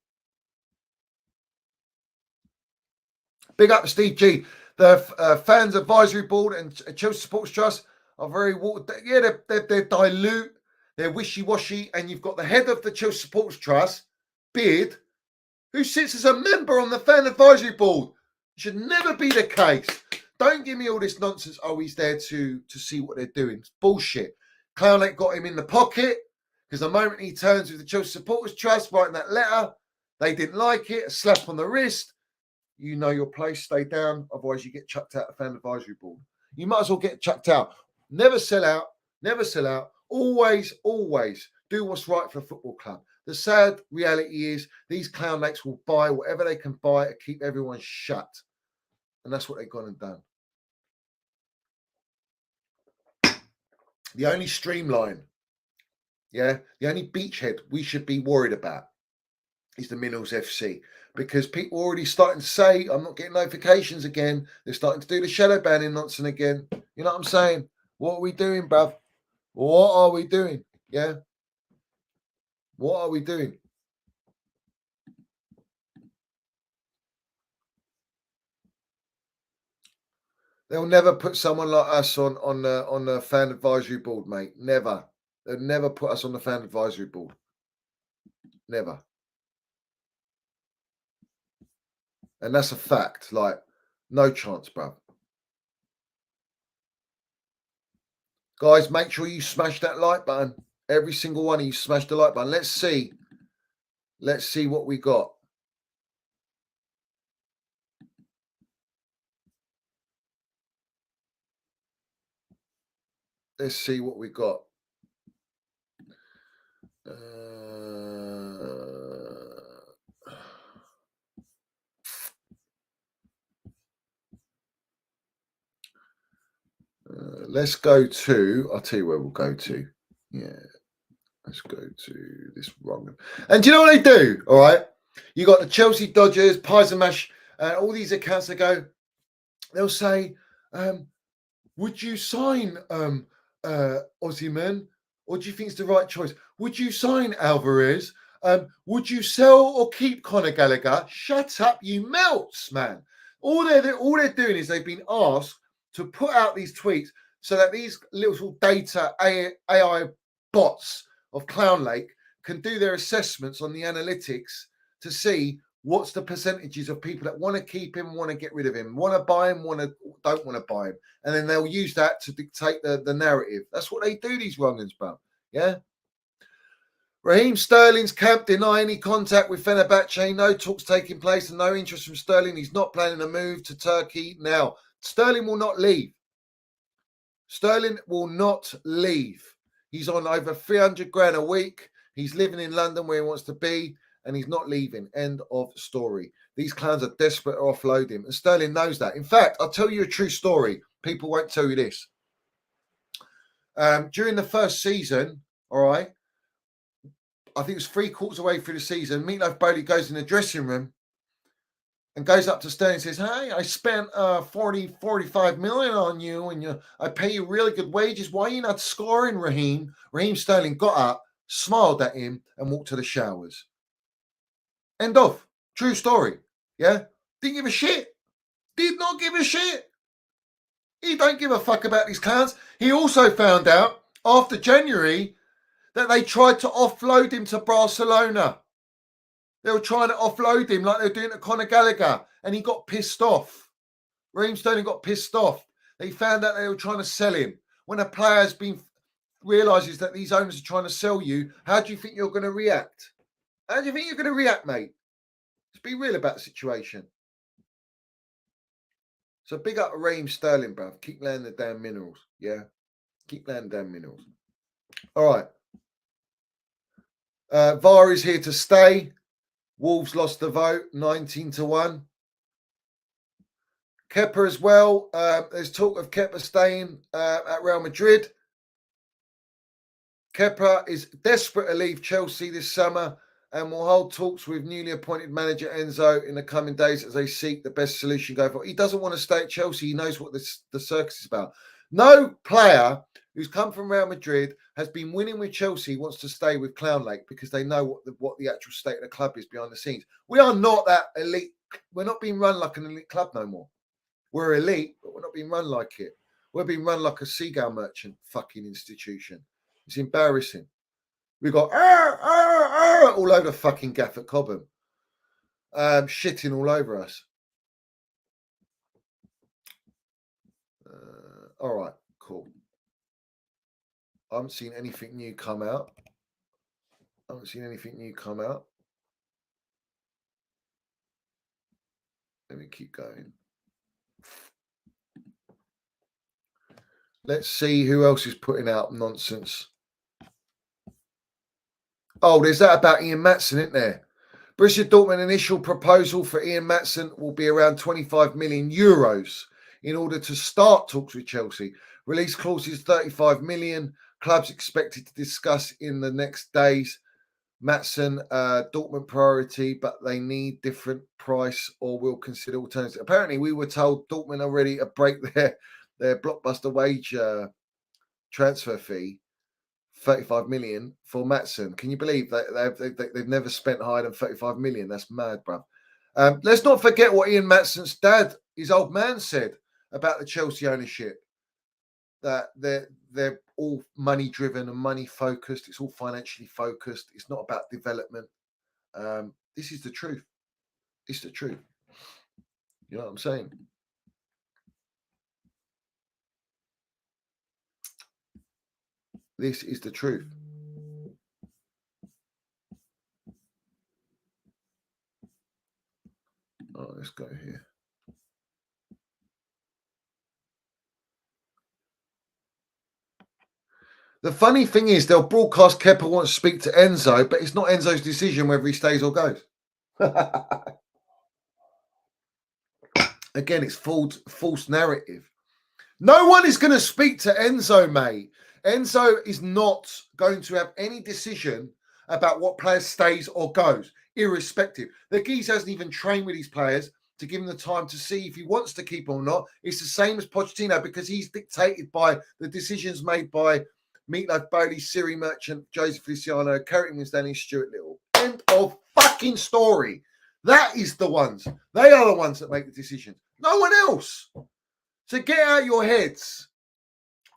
Big up to Steve G. The Fans Advisory Board and Chelsea Sports Trust are very... Yeah, they're dilute. They're wishy-washy. And you've got the head of the Chelsea Sports Trust, Beard, who sits as a member on the Fan Advisory Board. It should never be the case. Don't give me all this nonsense. Oh, he's there to see what they're doing. It's bullshit. Clownlake got him in the pocket because the moment he turns with the Chelsea Supporters Trust, writing that letter, they didn't like it. A slap on the wrist. You know your place. Stay down. Otherwise, you get chucked out of the Fan Advisory Board. You might as well get chucked out. Never sell out. Never sell out. Always, always do what's right for a football club. The sad reality is these clownlakes will buy whatever they can buy to keep everyone shut. And that's what they've gone and done. The only streamline, the only beachhead we should be worried about is the MineralsFC, because people are already starting to say, I'm not getting notifications again. They're starting to do the shadow banning nonsense again. You know what I'm saying? What are we doing, bruv? What are we doing? Yeah? What are we doing? They'll never put someone like us on the Fan Advisory Board, mate. Never. They'll never put us on the Fan Advisory Board. Never. And that's a fact. Like, no chance, bruv. Guys, make sure you smash that like button. Every single one of you smash the like button. Let's see. Let's see what we got. Let's see what we got. Let's go to, I'll tell you where we'll go to. Yeah. Let's go to this wrong. And do you know what they do? All right. You got the Chelsea Dodgers, Pies and Mash, all these accounts that go, they'll say, would you sign Osimhen? Or do you think it's the right choice? Would you sign Álvarez? Would you sell or keep Conor Gallagher? Shut up, you melts, man. All they're doing is they've been asked to put out these tweets so that these little data AI bots of Clown Lake can do their assessments on the analytics to see what's the percentages of people that want to keep him, want to get rid of him, want to buy him, don't want to buy him. And then they'll use that to dictate the narrative. That's what they do, these wrongins, bro. Yeah? Raheem Sterling's camp deny any contact with Fenerbahce. No talks taking place and no interest from Sterling. He's not planning a move to Turkey now. Sterling will not leave. Sterling will not leave. He's on over 300 grand a week. He's living in London where he wants to be, and he's not leaving. End of story. These clowns are desperate to offload him, and Sterling knows that. In fact, I'll tell you a true story. People won't tell you this. During the first season, all right, I think it was 3/4 away through the season, Meatloaf Bowley goes in the dressing room and goes up to Sterling and says, hey, I spent 45 million on you and I pay you really good wages. Why are you not scoring, Raheem? Raheem Sterling got up, smiled at him and walked to the showers. End of. True story. Yeah? Didn't give a shit. Did not give a shit. He don't give a fuck about these clowns. He also found out after January that they tried to offload him to Barcelona. They were trying to offload him like they were doing to Conor Gallagher, and he got pissed off. Raheem Sterling got pissed off. They found out they were trying to sell him. When a player realises that these owners are trying to sell you, how do you think you're going to react? How do you think you're going to react, mate? Let's be real about the situation. So big up Raheem Sterling, bruv. Keep laying the damn minerals, yeah? Keep laying down minerals. All right. VAR is here to stay. Wolves lost the vote, 19-1. Kepa as well. There's talk of Kepa staying at Real Madrid. Kepa is desperate to leave Chelsea this summer and will hold talks with newly appointed manager Enzo in the coming days as they seek the best solution going forward. He doesn't want to stay at Chelsea. He knows what the circus is about. No player who's come from Real Madrid has been winning with Chelsea wants to stay with Clown Lake because they know what the actual state of the club is behind the scenes. We are not that elite. We're not being run like an elite club no more. We're elite, but we're not being run like it. We're being run like a seagull merchant fucking institution. It's embarrassing. We've got all over fucking Gaff at Cobham. Shitting all over us. All right, cool. I haven't seen anything new come out. Let me keep going. Let's see who else is putting out nonsense. Oh, there's that about Ian Matson, isn't there? Borussia Dortmund initial proposal for Ian Matson will be around 25 million euros in order to start talks with Chelsea. Release clauses 35 million. Clubs expected to discuss in the next days. Matson, Dortmund priority, but they need different price or will consider alternatives. Apparently, we were told Dortmund already break their blockbuster wage transfer fee, 35 million for Matson. Can you believe that they've never spent higher than 35 million? That's mad, bruv. Let's not forget what Ian Matson's dad, his old man, said about the Chelsea ownership. That they're all money driven and money focused. It's all financially focused. It's not about development. This is the truth. It's the truth. You know what I'm saying? This is the truth. Oh, let's go here. The funny thing is they'll broadcast Kepa wants to speak to Enzo, but it's not Enzo's decision whether he stays or goes. Again, it's false narrative. No one is going to speak to Enzo, mate. Enzo is not going to have any decision about what player stays or goes, irrespective. The geezer hasn't even trained with these players to give him the time to see if he wants to keep or not. It's the same as Pochettino because he's dictated by the decisions made by Meatloaf Bowley, Siri Merchant, Joseph Feliciano, Carrington Winstanley, Stuart Little. End of fucking story. That is the ones. They are the ones that make the decisions. No one else. So get out of your heads.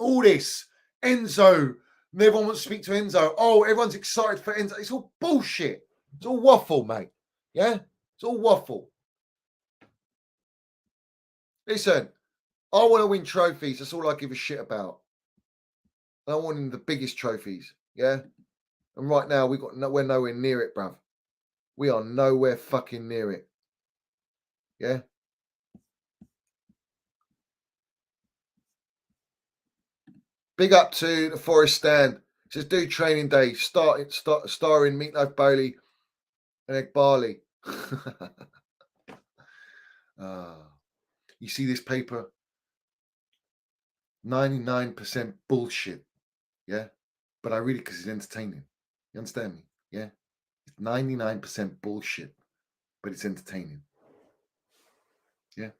All this. Enzo. Everyone wants to speak to Enzo. Oh, everyone's excited for Enzo. It's all bullshit. It's all waffle, mate. Yeah? It's all waffle. Listen, I want to win trophies. That's all I give a shit about. I want the biggest trophies. Yeah? And right now, we're nowhere near it, bruv. We are nowhere fucking near it. Yeah? Big up to the Forest Stand. It says, do training day. Starring Meatloaf Bowley and Egg Barley. You see this paper? 99% bullshit. Yeah? But I read it because it's entertaining. You understand me? Yeah? It's 99% bullshit. But it's entertaining. Yeah?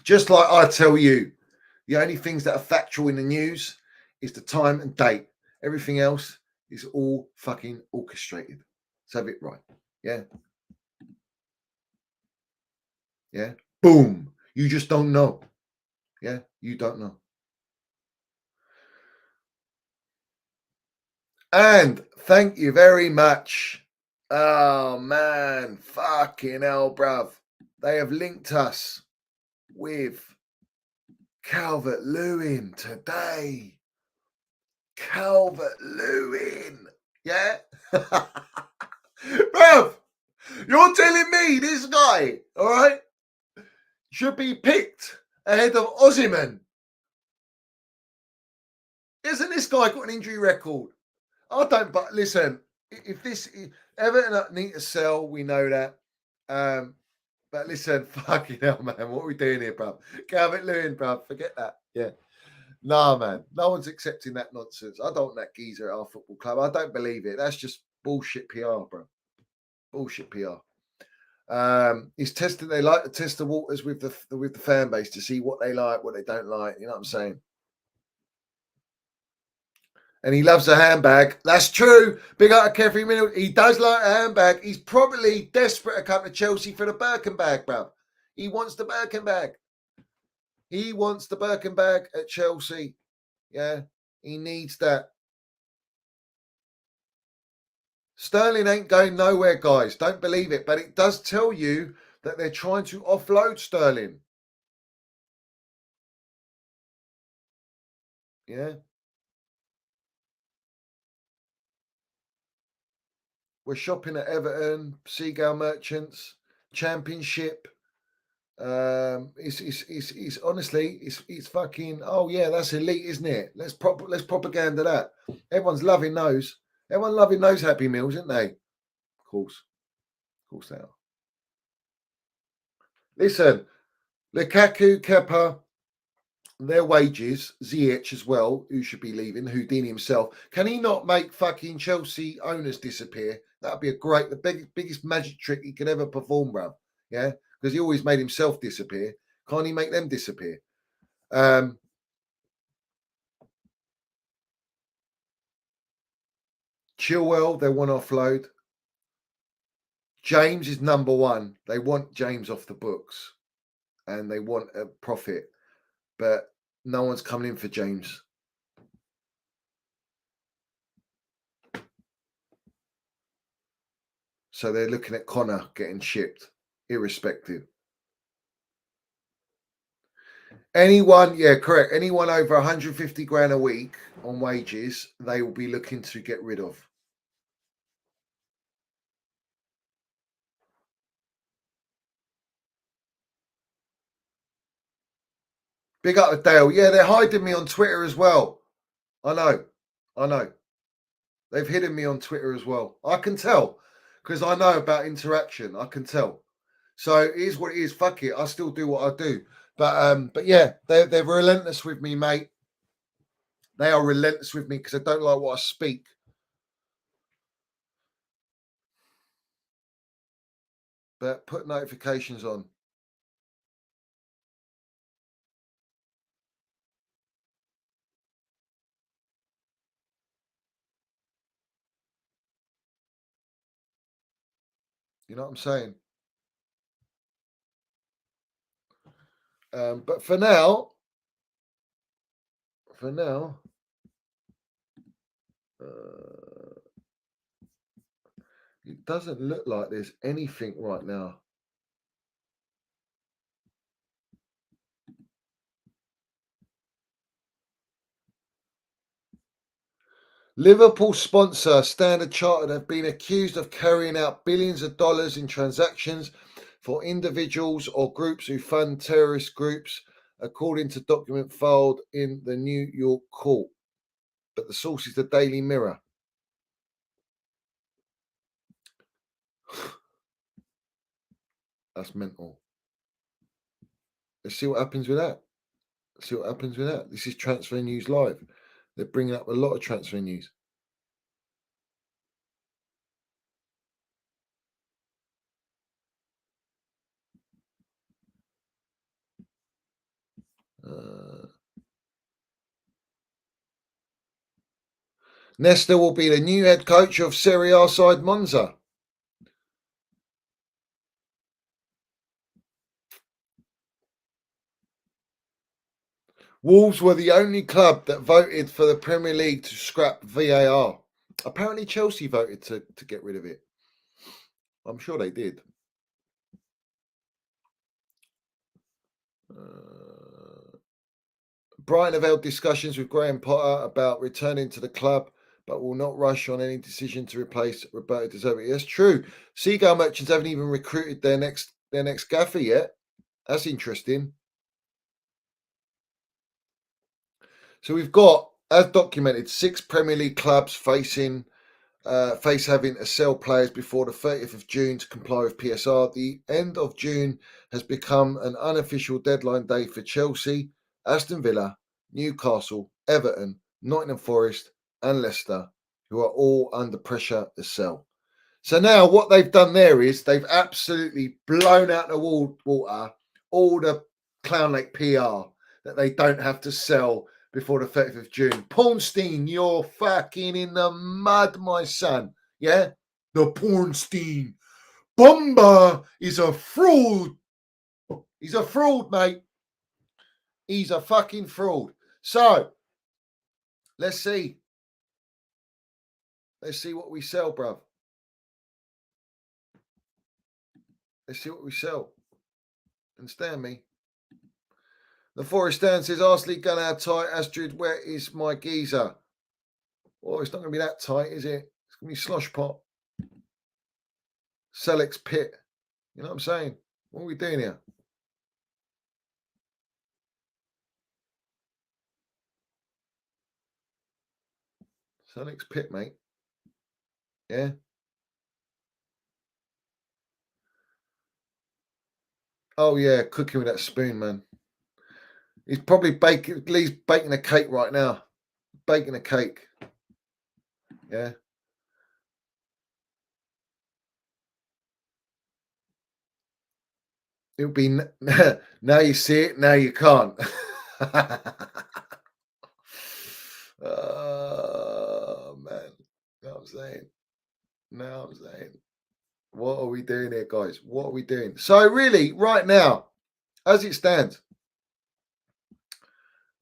Just like I tell you, the only things that are factual in the news is the time and date. Everything else is all fucking orchestrated. Let's have it right. Yeah? Yeah? Boom. You just don't know. Yeah? You don't know. And thank you very much. Oh, man. Fucking hell, bruv. They have linked us with Calvert-Lewin today. Calvert-Lewin. Yeah? Bruv, you're telling me this guy, all right, should be picked ahead of Osimhen. Isn't this guy got an injury record? I don't, but listen, if this Everton need to sell, we know that. But listen, fucking hell, man, what are we doing here, bruv? Calvert Lewin, bruv, forget that. Yeah. Nah, man, no one's accepting that nonsense. I don't want that geezer at our football club. I don't believe it. That's just bullshit PR, bro. Bullshit PR. He's testing. They like to test the waters with the fan base to see what they like, what they don't like. You know what I'm saying? And he loves a handbag. That's true. Big up to Kevin Middleton. He does like a handbag. He's probably desperate to come to Chelsea for the Birkin bag, bro. He wants the Birkin bag. He wants the Birkin bag at Chelsea. Yeah, he needs that. Sterling ain't going nowhere, guys. Don't believe it. But it does tell you that they're trying to offload Sterling. Yeah. We're shopping at Everton, Seagull Merchants, Championship. It's honestly, it's fucking. Oh yeah, that's elite, isn't it? Let's propaganda that. Everyone's loving those. Everyone loving those Happy Meals, isn't they? Of course they are. Listen, Lukaku, Kepa, their wages, Ziyech as well, who should be leaving, Houdini himself. Can he not make fucking Chelsea owners disappear? That'd be the biggest magic trick he could ever perform, bruv. Yeah, because he always made himself disappear. Can't he make them disappear? Chilwell, they want to offload. James is number one. They want James off the books and they want a profit, but no one's coming in for James. So they're looking at Conor getting shipped, irrespective. Anyone, yeah, correct. Anyone over 150 grand a week on wages, they will be looking to get rid of. Big up to Dale. Yeah, they're hiding me on Twitter as well. I know. They've hidden me on Twitter as well. I can tell because I know about interaction. I can tell. So it is what it is. Fuck it. I still do what I do. But yeah, they're relentless with me, mate. They are relentless with me because they don't like what I speak. But put notifications on. You know what I'm saying? But for now, it doesn't look like there's anything right now. Liverpool sponsor Standard Chartered have been accused of carrying out billions of dollars in transactions for individuals or groups who fund terrorist groups, according to document filed in the New York court. But the source is the Daily Mirror. That's mental. Let's see what happens with that. This is Transfer News Live. They're bringing up a lot of transfer news. Nesta will be the new head coach of Serie A side Monza. Wolves were the only club that voted for the Premier League to scrap VAR. Apparently Chelsea voted to get rid of it. I'm sure they did. Brighton have held discussions with Graham Potter about returning to the club, but will not rush on any decision to replace Roberto De Zerbi. That's true. Seagull Merchants haven't even recruited their next gaffer yet. That's interesting. So we've got as documented, 6 Premier League clubs face having to sell players before the 30th of June to comply with PSR. The end of June has become an unofficial deadline day for Chelsea, Aston Villa, Newcastle, Everton, Nottingham Forest and Leicester, who are all under pressure to sell. So now what they've done there is they've absolutely blown out the water all the Clown Lake PR that they don't have to sell before the 30th of June. Pornstein, you're fucking in the mud, my son. Yeah? The Pornstein. Bomba is a fraud. He's a fraud, mate. He's a fucking fraud. So, let's see. Let's see what we sell, bruv. Let's see what we sell. Understand me? The Forest Stand says, Arsenal gun how tight. Astrid, where is my geezer? Well, it's not going to be that tight, is it? It's going to be slosh pot. Selleck's pit. You know what I'm saying? What are we doing here? Selleck's pit, mate. Yeah? Oh, yeah, cooking with that spoon, man. He's probably baking a cake right now. Baking a cake. Yeah. It'll be now you see it, now you can't. Oh, man. You know what I'm saying? No, I'm saying. What are we doing here, guys? What are we doing? So really, right now, as it stands,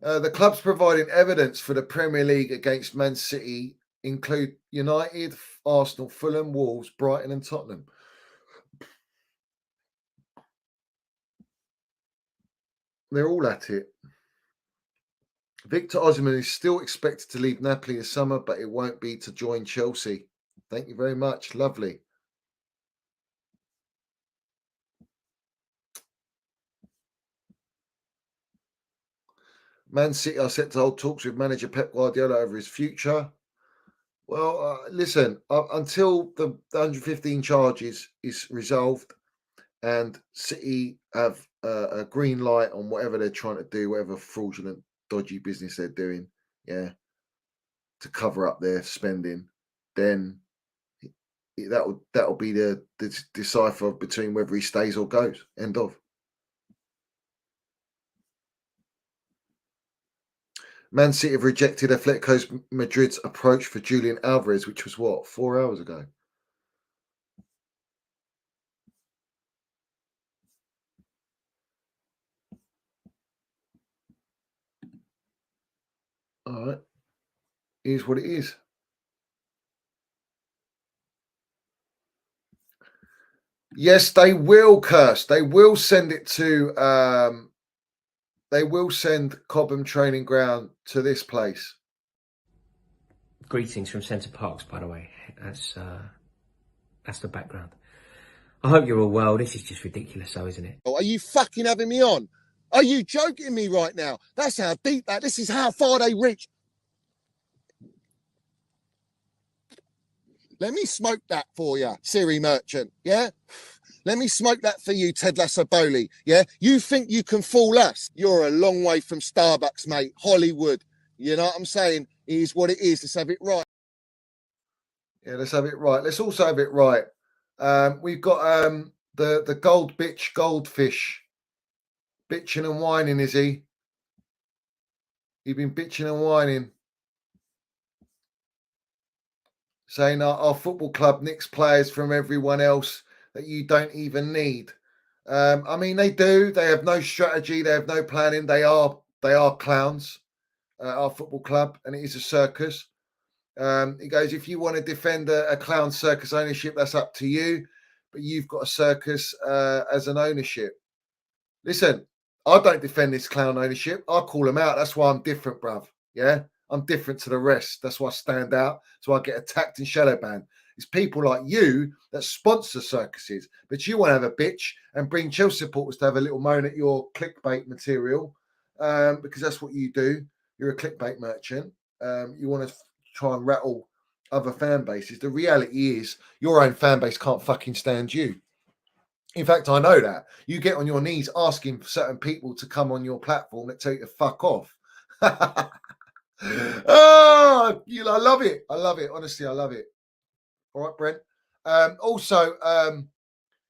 the clubs providing evidence for the Premier League against Man City include United, Arsenal, Fulham, Wolves, Brighton and Tottenham. They're all at it. Victor Osimhen is still expected to leave Napoli this summer, but it won't be to join Chelsea. Thank you very much. Lovely. Man City are set to hold talks with manager Pep Guardiola over his future. Well, listen, until the 115 charges is resolved and City have a green light on whatever they're trying to do, whatever fraudulent, dodgy business they're doing, yeah, to cover up their spending, then that'll be the decipher between whether he stays or goes. End of. Man City have rejected Atletico Madrid's approach for Julian Alvarez, which was what, 4 hours ago? All right. Here's what it is. Yes, they will curse. They will send it to they will send Cobham Training Ground to this place. Greetings from Centre Parks, by the way. That's the background. I hope you're all well. This is just ridiculous, though, isn't it? Oh, are you fucking having me on? Are you joking me right now? That's how deep that. This is how far they reach. Let me smoke that for you, Siri Merchant. Yeah. Let me smoke that for you, Ted Lasso-Bowley. Yeah? You think you can fool us? You're a long way from Starbucks, mate. Hollywood. You know what I'm saying? It is what it is. Let's have it right. Yeah, let's have it right. Let's also have it right. We've got the goldfish. Bitching and whining, is he? He's been bitching and whining. Saying our football club nicks players from everyone else that you don't even need. I mean, they do. They have no strategy. They have no planning. They are clowns, our football club, and it is a circus. He goes, if you want to defend a clown circus ownership, that's up to you. But you've got a circus as an ownership. Listen, I don't defend this clown ownership. I call them out. That's why I'm different, bruv. Yeah? I'm different to the rest. That's why I stand out. So I get attacked and shadow banned. It's people like you that sponsor circuses, but you want to have a bitch and bring Chelsea supporters to have a little moan at your clickbait material because that's what you do. You're a clickbait merchant. you want to try and rattle other fan bases. The reality is your own fan base can't fucking stand you. In fact, I know that. You get on your knees asking for certain people to come on your platform that tell you to fuck off. Oh, I love it. I love it. Honestly, I love it. All right, Brent. Also,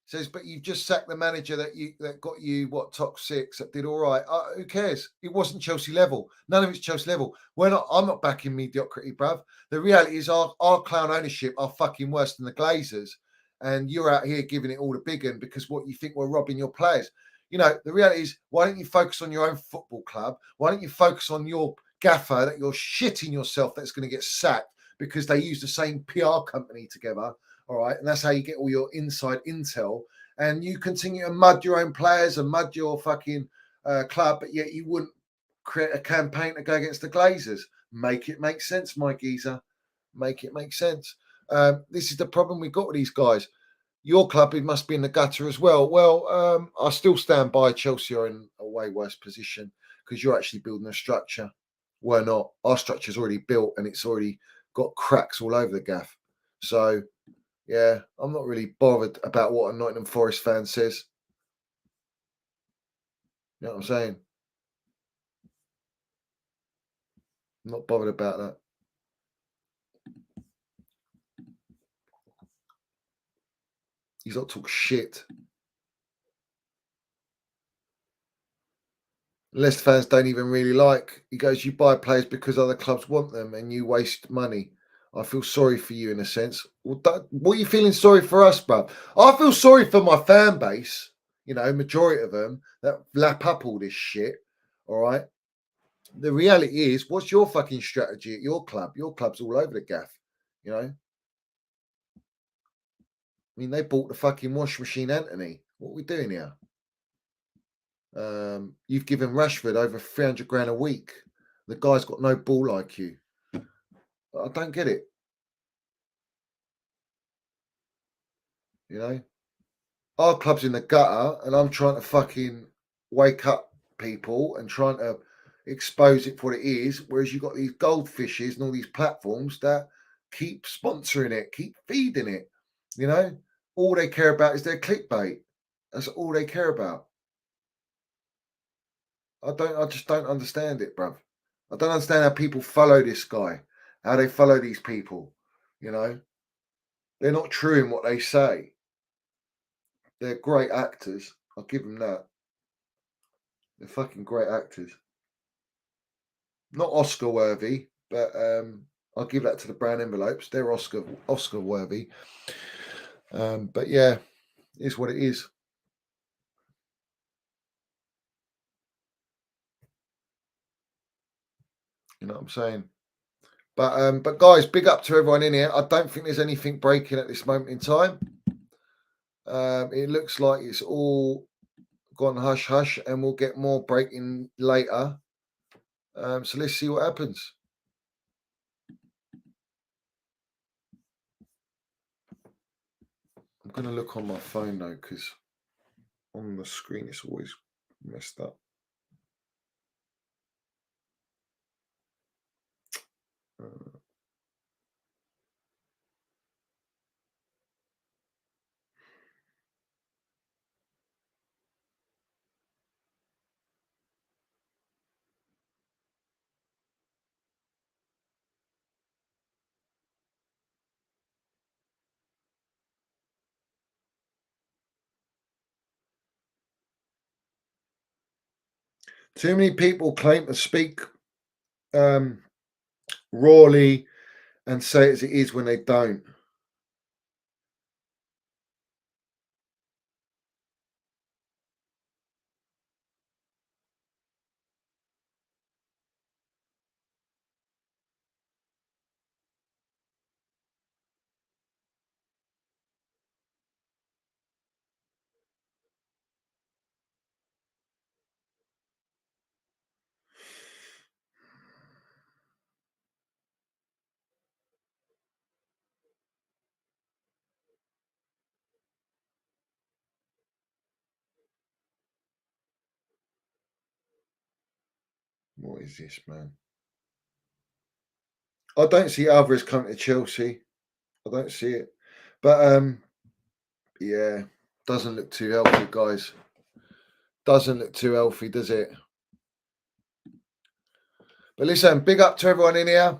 says, but you've just sacked the manager that got you top six that did all right. Who cares? It wasn't Chelsea level. None of it's Chelsea level. I'm not backing mediocrity, bruv. The reality is our clown ownership are fucking worse than the Glazers, and you're out here giving it all the big one because what you think we're robbing your players. The reality is, why don't you focus on your own football club? Why don't you focus on your gaffer that you're shitting yourself that's going to get sacked because they use the same PR company together? All right. And that's how you get all your inside intel. And you continue to mud your own players and mud your fucking club, but yet you wouldn't create a campaign to go against the Glazers. Make it make sense, my geezer. Make it make sense. This is the problem we've got with these guys. Your club, it must be in the gutter as well. Well, I still stand by Chelsea are in a way worse position because you're actually building a structure. We're not. Our structure's already built and it's already got cracks all over the gaff. So, yeah, I'm not really bothered about what a Nottingham Forest fan says. You know what I'm saying? I'm not bothered about that. He's not talk shit. Leicester fans don't even really like. He goes, you buy players because other clubs want them and you waste money. I feel sorry for you in a sense. Well, what are you feeling sorry for us, bruv? I feel sorry for my fan base, majority of them that lap up all this shit. All right. The reality is, what's your fucking strategy at your club? Your club's all over the gaff, I mean, they bought the fucking wash machine, Anthony. What are we doing here? You've given Rashford over 300 grand a week. The guy's got no ball like you. I don't get it. Our club's in the gutter and I'm trying to fucking wake up people and trying to expose it for what it is. Whereas you've got these goldfishes and all these platforms that keep sponsoring it, keep feeding it. All they care about is their clickbait. That's all they care about. I just don't understand it, bruv. I don't understand how people follow this guy, how they follow these people. They're not true in what they say. They're great actors. I'll give them that. They're fucking great actors. Not Oscar worthy, but I'll give that to the brown envelopes. They're Oscar worthy. But yeah, it's what it is. You know what I'm saying? But guys, big up to everyone in here. I don't think there's anything breaking at this moment in time. It looks like it's all gone hush hush, and we'll get more breaking later. So let's see what happens. I'm going to look on my phone though, because on the screen it's always messed up. Too many people claim to speak rawly and say it as it is when they don't. What is this, man? I don't see Álvarez coming to Chelsea. I don't see it. But yeah, doesn't look too healthy, guys. Doesn't look too healthy, does it? But listen, big up to everyone in here.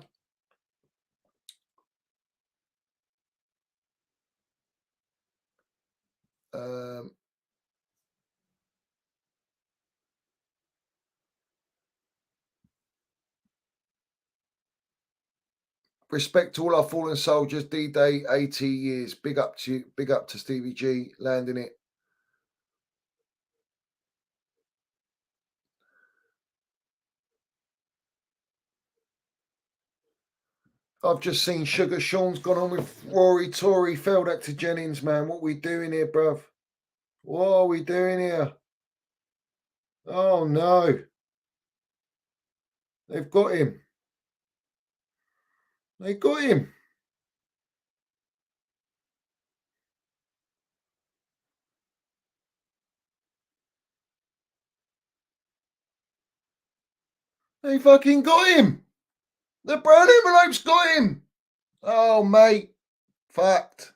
Respect to all our fallen soldiers. D-Day, 80 years. Big up to you. Big up to Stevie G landing it. I've just seen Sugar Sean's gone on with Rory Tory. Failed back to Jennings, man. What are we doing here, bruv? What are we doing here? Oh, no. They've got him. They got him. They fucking got him. The brown envelope's got him. Oh, mate. Fucked.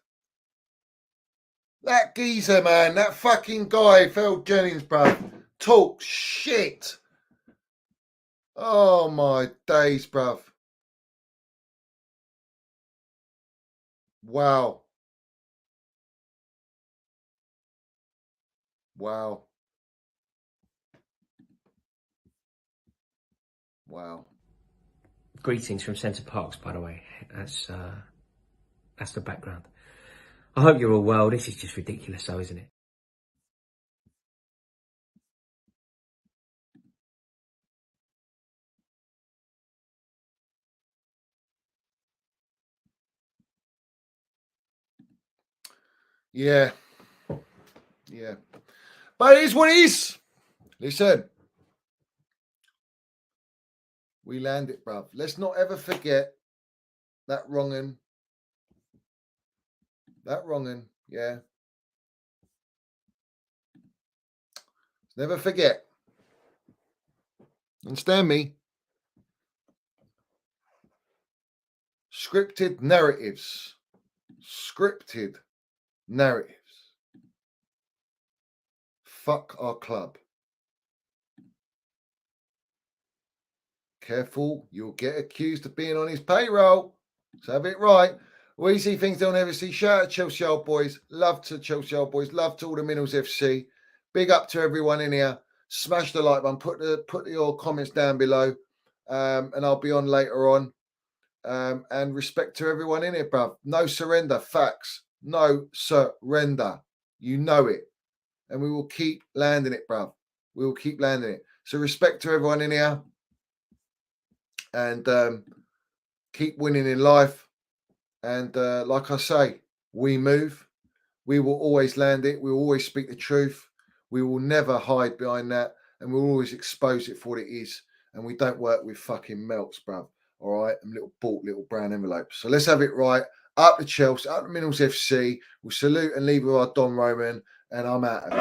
That geezer, man. That fucking guy, Phil Jennings, bruv. Talk shit. Oh, my days, bruv. Wow. Wow. Wow. Greetings from Centre Parks, by the way. That's the background. I hope you're all well. This is just ridiculous, though, isn't it? Yeah. Yeah. But it is what it is. Listen. We land it, bruv. Let's not ever forget that wrong'un. That wrong'un, yeah. Never forget. Understand me? Scripted narratives. Scripted narratives. Fuck our club. Careful, you'll get accused of being on his payroll. Let's have it right. We see things they'll never see. Shout out to Chelsea Old Boys. Love to Chelsea Old Boys. Love to all the MineralsFC. Big up to everyone in here. Smash the like button. Put your comments down below. And I'll be on later on. And respect to everyone in here, bruv. No surrender. Facts. No surrender. You know it. And we will keep landing it, bruv. We will keep landing it. So respect to everyone in here. And keep winning in life. And like I say, we move. We will always land it. We will always speak the truth. We will never hide behind that. And we'll always expose it for what it is. And we don't work with fucking melts, bruv. All right? And little brown envelopes. So let's have it right. Up the Chelsea, up the MineralsFC. We'll salute and leave with our Don Roman. And I'm out of it.